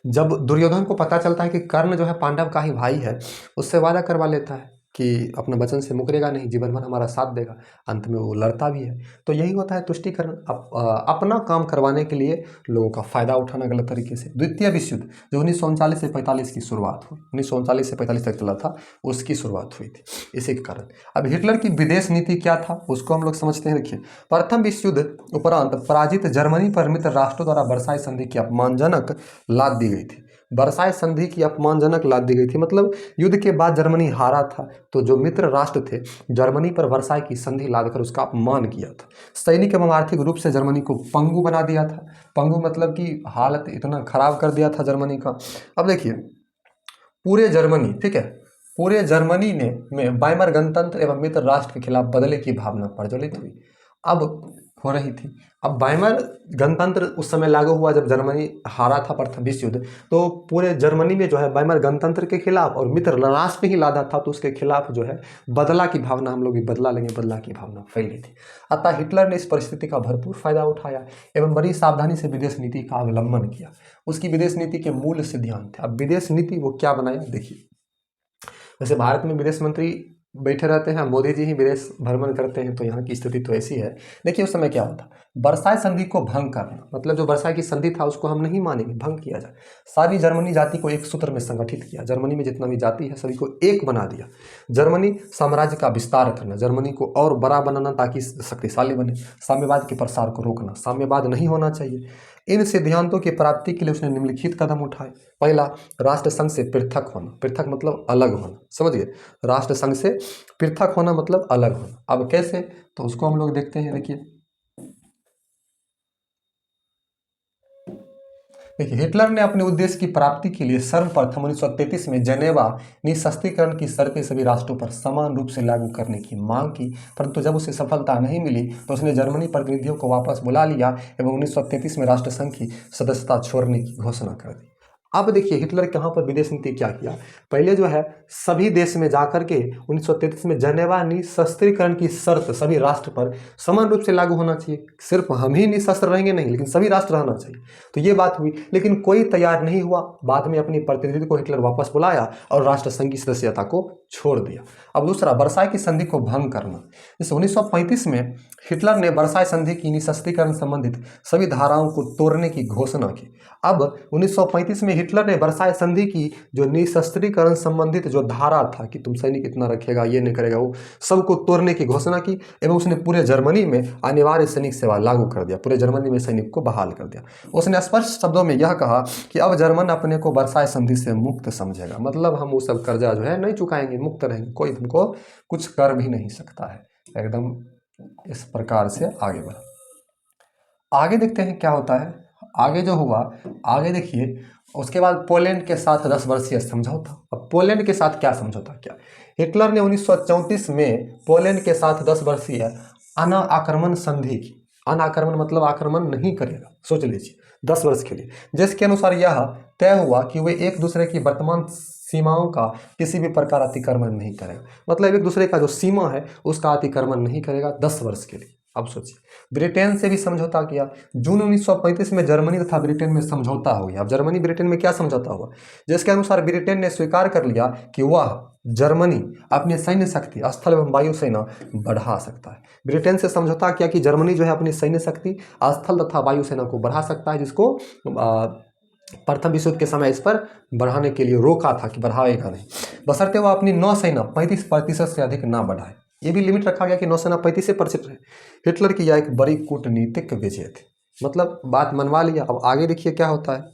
जब दुर्योधन को पता चलता है कि कर्ण जो है पांडव का ही भाई है, उससे वादा करवा लेता है कि अपने वचन से मुकरेगा नहीं, जीवन भर हमारा साथ देगा। अंत में वो लड़ता भी है। तो यही होता है तुष्टीकरण, अपना काम करवाने के लिए लोगों का फायदा उठाना गलत तरीके से। द्वितीय विश्व युद्ध जो 1939 से 45 की शुरुआत हुई, 1939 से 45 तक चला था, उसकी शुरुआत हुई थी इसी के कारण। अब हिटलर की विदेश नीति क्या था उसको हम लोग समझते हैं। देखिए, प्रथम विश्व युद्ध उपरांत पराजित जर्मनी पर मित्र राष्ट्रों द्वारा वर्साई संधि की अपमानजनक लाद दी गई थी। वर्साई संधि की अपमानजनक लाद दी गई थी, मतलब युद्ध के बाद जर्मनी हारा था, तो जो मित्र राष्ट्र थे जर्मनी पर वर्साई की संधि लादकर उसका अपमान किया था। सैनिक एवं आर्थिक रूप से जर्मनी को पंगु बना दिया था। पंगु मतलब कि हालत इतना खराब कर दिया था जर्मनी का। अब देखिए, पूरे जर्मनी, ठीक है, पूरे जर्मनी में वाइमर गणतंत्र एवं मित्र राष्ट्र के खिलाफ बदले की भावना प्रज्वलित हुई, अब हो रही थी। अब वाइमर गणतंत्र उस समय लागू हुआ जब जर्मनी हारा था प्रथम विश्व युद्ध, तो पूरे जर्मनी में जो है वाइमर गणतंत्र के खिलाफ और मित्र राष्ट्र ही लादा था, तो उसके खिलाफ जो है बदला की भावना, हम लोग भी बदला लेंगे, बदला की भावना फैली थी। अतः हिटलर ने इस परिस्थिति का भरपूर फायदा उठाया एवं बड़ी सावधानी से विदेश नीति का अवलंबन किया। उसकी विदेश नीति के मूल सिद्धांत थे। अब विदेश नीति वो क्या बनाया, देखिए, जैसे भारत में विदेश मंत्री बैठे रहते हैं, मोदी जी ही विदेश भ्रमण करते हैं, तो यहाँ की स्थिति तो ऐसी है। देखिए, उस समय क्या होता, वर्साई संधि को भंग करना, मतलब जो वर्साई की संधि था उसको हम नहीं मानेंगे, भंग किया जाए। सारी जर्मनी जाति को एक सूत्र में संगठित किया, जर्मनी में जितना भी जाति है सभी को एक बना दिया। जर्मनी साम्राज्य का विस्तार करना, जर्मनी को और बड़ा बनाना ताकि शक्तिशाली बने। साम्यवाद के प्रसार को रोकना, साम्यवाद नहीं होना चाहिए। इन सिद्धांतों की प्राप्ति के लिए उसने निम्नलिखित कदम उठाए। पहला, राष्ट्र संघ से पृथक होना। पृथक मतलब अलग होना, समझिए, राष्ट्र संघ से पृथक होना मतलब अलग होना। अब कैसे, तो उसको हम लोग देखते हैं। देखिए, हिटलर ने अपने उद्देश्य की प्राप्ति के लिए सर्वप्रथम 1933 में जेनेवा निःशस्त्रीकरण की शर्तें सभी राष्ट्रों पर समान रूप से लागू करने की मांग की, परंतु जब उसे सफलता नहीं मिली तो उसने जर्मनी प्रतिनिधियों को वापस बुला लिया एवं 1933 में राष्ट्रसंघ की सदस्यता छोड़ने की घोषणा कर दी। अब देखिए हिटलर कहाँ पर विदेश नीति क्या किया, पहले जो है सभी देश में जाकर के 1933 में जनेवा निशस्त्रीकरण की शर्त सभी राष्ट्र पर समान रूप से लागू होना चाहिए, सिर्फ हम ही निशस्त्र रहेंगे नहीं, लेकिन सभी राष्ट्र रहना चाहिए। तो ये बात हुई, लेकिन कोई तैयार नहीं हुआ। बाद में अपनी प्रतिनिधि को हिटलर वापस बुलाया और राष्ट्र संघ की सदस्यता को छोड़ दिया। अब दूसरा, वर्साई की संधि को भंग करना। इस 1935 में हिटलर ने वर्साई संधि की निशस्त्रीकरण संबंधित सभी धाराओं को तोड़ने की घोषणा की। अब 1935 में हिटलर ने वर्साई संधि की जो निशस्त्रीकरण संबंधित जो धारा था कि तुम सैनिक इतना रखेगा, ये नहीं करेगा, वो सबको तोड़ने की घोषणा की एवं उसने पूरे जर्मनी में अनिवार्य सैनिक सेवा लागू कर दिया, पूरे जर्मनी में सैनिक को बहाल कर दिया। उसने स्पष्ट शब्दों में यह कहा कि अब जर्मन अपने को वर्साई संधि से मुक्त समझेगा, मतलब हम वो सब कर्जा जो है नहीं चुकाएंगे, मुक्त रहेंगे, कोई तुमको कुछ कर भी नहीं सकता है। एकदम इस प्रकार से आगे बढ़ा। आगे देखते हैं क्या होता है। आगे जो हुआ, आगे देखिए, उसके बाद पोलैंड के साथ 10 वर्षीय समझौता। अब पोलैंड के साथ क्या समझौता किया, हिटलर ने 1934 में पोलैंड के साथ 10 वर्षीय अना आक्रमण संधि की। अना आक्रमण मतलब आक्रमण नहीं करेगा, सोच लीजिए 10 वर्ष के लिए, जिसके अनुसार यह तय हुआ कि वे एक दूसरे की वर्तमान सीमाओं का किसी भी प्रकार अतिक्रमण नहीं करेगा, मतलब एक दूसरे का जो सीमा है उसका अतिक्रमण नहीं करेगा 10 वर्ष के लिए। अब सोचिए, ब्रिटेन से भी समझौता किया। जून 1935 में जर्मनी तथा ब्रिटेन में समझौता हो गया। अब जर्मनी ब्रिटेन में क्या समझौता हुआ, जिसके अनुसार ब्रिटेन ने स्वीकार कर लिया कि वह जर्मनी अपनी सैन्य शक्ति स्थल एवं वायु सेना बढ़ा सकता है। ब्रिटेन से समझौता किया कि जर्मनी जो है अपनी सैन्य शक्ति स्थल तथा वायु सेना को बढ़ा सकता है, जिसको प्रथम विश्व युद्ध के समय इस पर बढ़ाने के लिए रोका था कि बढ़ाएगा नहीं, बशर्ते वह अपनी नौसेना 35% से अधिक ना बढ़ाए। ये भी लिमिट रखा गया कि नौसेना 35% रहे। हिटलर की यह एक बड़ी कूटनीतिक विजय थी, मतलब बात मनवा लिया। अब आगे देखिए क्या होता है।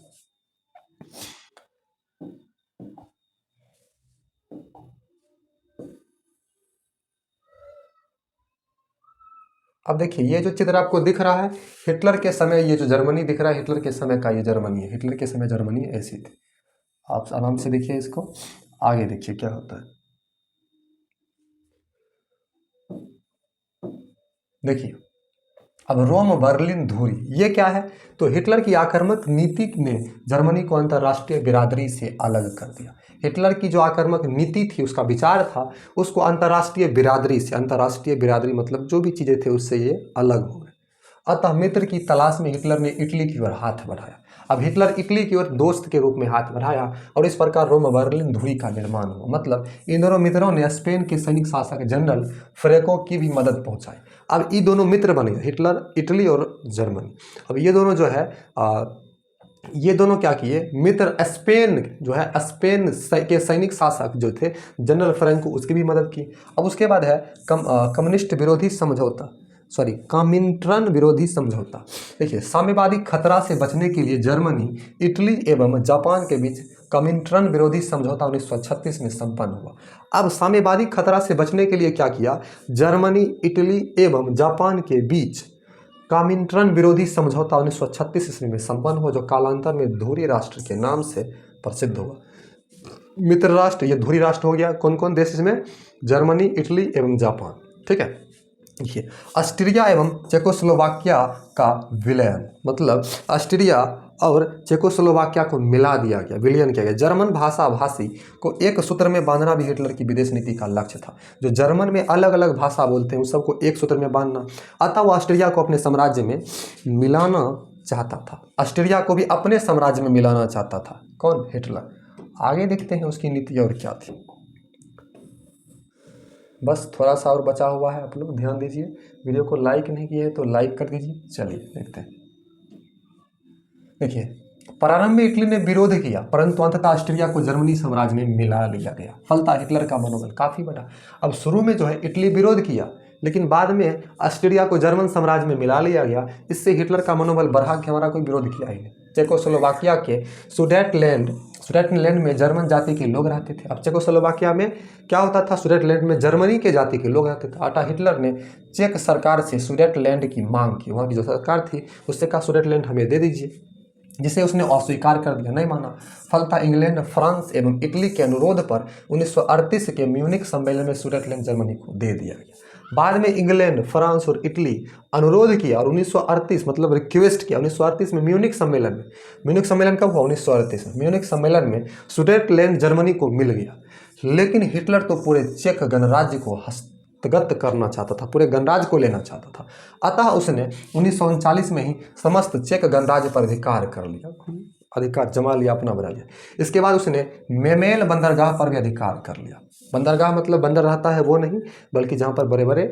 अब देखिए ये जो चित्र आपको दिख रहा है, हिटलर के समय ये जो जर्मनी दिख रहा है, हिटलर के समय का ये जर्मनी है। हिटलर के समय जर्मनी ऐसी थी। आप आराम से देखिए इसको, आगे देखिए क्या होता है। देखिए अब रोम बर्लिन धुरी, ये क्या है, तो हिटलर की आक्रामक नीति ने जर्मनी को अंतर्राष्ट्रीय बिरादरी से अलग कर दिया। हिटलर की जो आक्रामक नीति थी, उसका विचार था, उसको अंतर्राष्ट्रीय बिरादरी से, अंतर्राष्ट्रीय बिरादरी मतलब जो भी चीज़ें थे उससे ये अलग हो गए। अतः मित्र की तलाश में हिटलर ने इटली की ओर हाथ बढ़ाया। अब हिटलर इटली की ओर दोस्त के रूप में हाथ बढ़ाया और इस प्रकार रोम बर्लिन धुरी का निर्माण हुआ। मतलब इन दोनों मित्रों ने स्पेन के सैनिक शासक जनरल फ्रेको की भी मदद पहुंचाई। अब ये दोनों मित्र बन गए, हिटलर, इटली और जर्मनी। अब ये दोनों जो है ये दोनों क्या किए, मित्र स्पेन जो है, स्पेन के सैनिक शासक जो थे जनरल फ्रैंको, उसकी भी मदद की। अब उसके बाद है कम्युनिस्ट विरोधी समझौता, कॉमिंट्रन विरोधी समझौता। देखिए साम्यवादी खतरा से बचने के लिए जर्मनी, इटली एवं जापान के बीच कॉमिंट्रन विरोधी समझौता 1936 में संपन्न हुआ। अब साम्यवादी खतरा से बचने के लिए क्या किया, जर्मनी, इटली एवं जापान के बीच कॉमिंट्रन विरोधी समझौता 1936 ईस्वी में संपन्न हुआ, जो कालांतर में धुरी राष्ट्र के नाम से प्रसिद्ध हुआ। मित्र राष्ट्र, ये धुरी राष्ट्र हो गया। कौन कौन देश इसमें, जर्मनी, इटली एवं जापान। ठीक है, देखिए ऑस्ट्रिया एवं चेकोस्लोवाकिया का विलयन, मतलब ऑस्ट्रिया और चेकोस्लोवाकिया को मिला दिया गया, विलयन किया गया। जर्मन भाषा भाषी को एक सूत्र में बांधना भी हिटलर की विदेश नीति का लक्ष्य था। जो जर्मन में अलग अलग भाषा बोलते हैं उन सबको एक सूत्र में बांधना। अतः वो ऑस्ट्रिया को अपने साम्राज्य में मिलाना चाहता था, ऑस्ट्रिया को भी अपने साम्राज्य में मिलाना चाहता था। कौन, हिटलर। आगे देखते हैं उसकी नीति और क्या थी। बस थोड़ा सा और बचा हुआ है, आप लोग ध्यान दीजिए। वीडियो को लाइक नहीं किए तो लाइक कर दीजिए। चलिए देखते हैं। देखिए प्रारंभ में इटली ने विरोध किया, परंतु अंततः ऑस्ट्रिया को जर्मनी साम्राज्य में मिला लिया गया। फलतः हिटलर का मनोबल काफी बढ़ा। अब शुरू में जो है इटली विरोध किया, लेकिन बाद में ऑस्ट्रिया को जर्मन साम्राज्य में मिला लिया गया। इससे हिटलर का मनोबल बढ़ा कि हमारा कोई विरोध किया ही नहीं। चेकोस्लोवाकिया के सुडेटलैंड में जर्मन जाति के लोग रहते थे। अब चेकोस्लोवाकिया में क्या होता था, सुडेटलैंड में जर्मनी के जाति के लोग रहते थे। अतः हिटलर ने चेक सरकार से सुडेटलैंड की मांग की। वहाँ की जो सरकार थी उससे कहा सुडेटलैंड हमें दे दीजिए, जिसे उसने अस्वीकार कर दिया, नहीं माना। फलतः इंग्लैंड, फ्रांस एवं इटली के अनुरोध पर 1938 के म्यूनिक सम्मेलन में सुडेटलैंड जर्मनी को दे दिया गया। बाद में इंग्लैंड, फ्रांस और इटली अनुरोध किया और 1938 मतलब रिक्वेस्ट किया 1938 में म्यूनिख सम्मेलन में। म्यूनिख सम्मेलन कब हुआ? 1938 में। म्यूनिख सम्मेलन में सुडेटलैंड जर्मनी को मिल गया, लेकिन हिटलर तो पूरे चेक गणराज्य को हस्तगत करना चाहता था, पूरे गणराज्य को लेना चाहता था। अतः उसने 1939 में ही समस्त चेक गणराज्य पर अधिकार कर लिया, अधिकार जमा लिया, अपना बना लिया। इसके बाद उसने मेमेल बंदरगाह पर भी अधिकार कर लिया। बंदरगाह मतलब बंदर रहता है वो नहीं, बल्कि जहाँ पर बड़े बड़े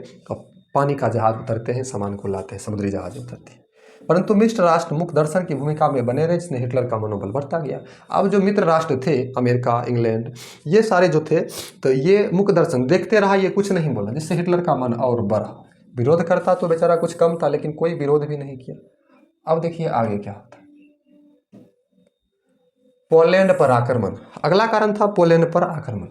पानी का जहाज उतरते हैं, सामान को लाते हैं, समुद्री जहाज उतरते हैं। परंतु मित्र राष्ट्र मुख्य दर्शन की भूमिका में बने रहे, जिसने हिटलर का मनोबल बढ़ता गया। अब जो मित्र राष्ट्र थे, अमेरिका, इंग्लैंड, ये सारे जो थे, तो ये मुख्य दर्शन देखते रहा, ये कुछ नहीं बोला, जिससे हिटलर का मन और बढ़ा। विरोध करता तो बेचारा कुछ कम था, लेकिन कोई विरोध भी नहीं किया। अब देखिए आगे क्या होता है। पोलैंड पर आक्रमण, अगला कारण था पोलैंड पर आक्रमण।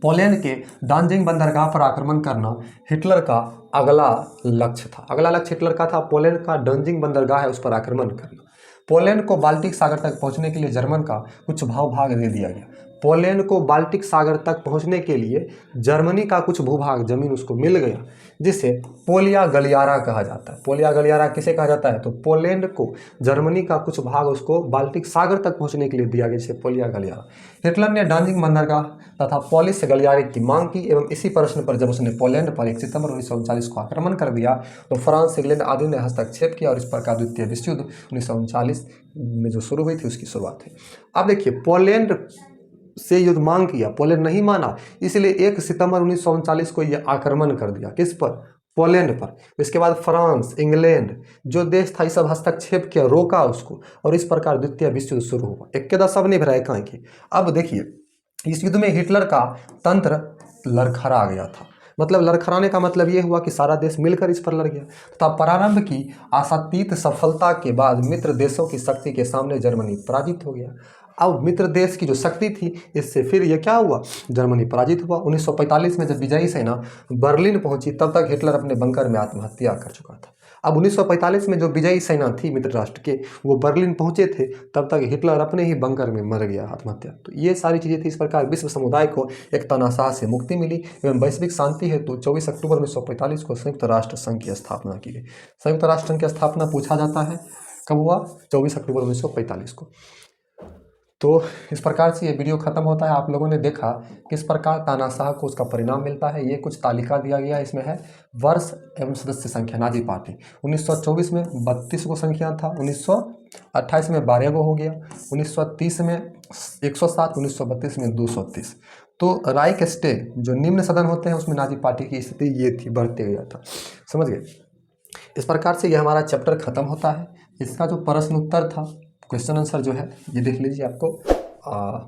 पोलैंड के डांजिंग बंदरगाह पर आक्रमण करना हिटलर का अगला लक्ष्य था। अगला लक्ष्य हिटलर का था पोलैंड का डांजिंग बंदरगाह है उस पर आक्रमण करना। पोलैंड को बाल्टिक सागर तक पहुंचने के लिए जर्मन का कुछ भूभाग दे दिया गया। पोलैंड को बाल्टिक सागर तक पहुंचने के लिए जर्मनी का कुछ भूभाग, जमीन उसको मिल गया, जिसे पोलिया गलियारा कहा जाता है। पोलिया गलियारा किसे कहा जाता है? तो पोलैंड को जर्मनी का कुछ भाग उसको बाल्टिक सागर तक पहुंचने के लिए दिया गया, जिसे पोलिया गलियारा। हिटलर ने डांजिंग बंदरगाह तथा पोलिस गलियारे की मांग की एवं इसी प्रश्न पर जब उसने पोलैंड पर 1 सितंबर 1939 को आक्रमण कर दिया तो फ्रांस, इंग्लैंड आदि ने हस्तक्षेप किया और इस प्रकार द्वितीय विश्व युद्ध 1939 में जो शुरू हुई थी उसकी शुरुआत हुई। अब देखिए, पोलैंड से युद्ध मांग किया, पोलैंड नहीं माना, इसलिए 1 सितंबर 1939 को यह आक्रमण कर दिया। किस पर? पोलैंड पर। इसके बाद फ्रांस, इंग्लैंड जो देश था, ये सब हस्तक्षेप किया, रोका उसको, और इस प्रकार द्वितीय विश्व युद्ध शुरू हुआ। एक के दस सब नहीं भराए कहाँ की। अब देखिए, इस युद्ध में हिटलर का तंत्र लड़खड़ा गया था। मतलब लड़खड़ाने का मतलब ये हुआ कि सारा देश मिलकर इस पर लड़ गया। तथा प्रारंभ की आशातीत सफलता के बाद मित्र देशों की शक्ति के सामने जर्मनी पराजित हो गया। अब मित्र देश की जो शक्ति थी, इससे फिर ये क्या हुआ? जर्मनी पराजित हुआ। 1945 में जब विजयी सेना बर्लिन पहुंची, तब तक हिटलर अपने बंकर में आत्महत्या कर चुका था। अब 1945 में जो विजयी सेना थी मित्र राष्ट्र के, वो बर्लिन पहुंचे थे, तब तक हिटलर अपने ही बंकर में मर गया, आत्महत्या। तो ये सारी चीज़ें थी। इस प्रकार विश्व समुदाय को एक तानाशाह से मुक्ति मिली एवं वैश्विक शांति हेतु 24 अक्टूबर 1945 को संयुक्त राष्ट्र संघ की स्थापना की गई। संयुक्त राष्ट्र संघ की स्थापना पूछा जाता है कब हुआ? 24 अक्टूबर 1945 को। तो इस प्रकार से ये वीडियो खत्म होता है। आप लोगों ने देखा किस प्रकार तानाशाह को उसका परिणाम मिलता है। ये कुछ तालिका दिया गया है, इसमें है वर्ष एवं सदस्य संख्या। नाजी पार्टी 1924 में 32 गो संख्या था, 1928 में 12 गो हो गया, 1930 में 107, 1932 में 230। तो राइक स्टेट जो निम्न सदन होते हैं उसमें नाजी पार्टी की स्थिति ये थी, बढ़ते गया था। समझ गए? इस प्रकार से ये हमारा चैप्टर खत्म होता है। इसका जो प्रश्न उत्तर था, क्वेश्चन आंसर जो है ये देख लीजिए। आपको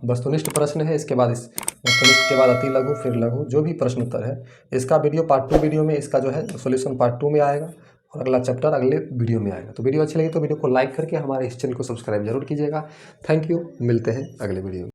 वस्तुनिष्ठ प्रश्न है, इसके बाद इस वस्तुनिष्ठ के बाद अति लघु, फिर लघु, जो भी प्रश्न उत्तर है, इसका वीडियो पार्ट 2 वीडियो में इसका जो है सॉल्यूशन पार्ट 2 में आएगा और अगला चैप्टर अगले वीडियो में आएगा। तो वीडियो अच्छी लगी तो वीडियो को लाइक करके हमारे इस चैनल को सब्सक्राइब जरूर कीजिएगा। थैंक यू, मिलते हैं अगले वीडियो में।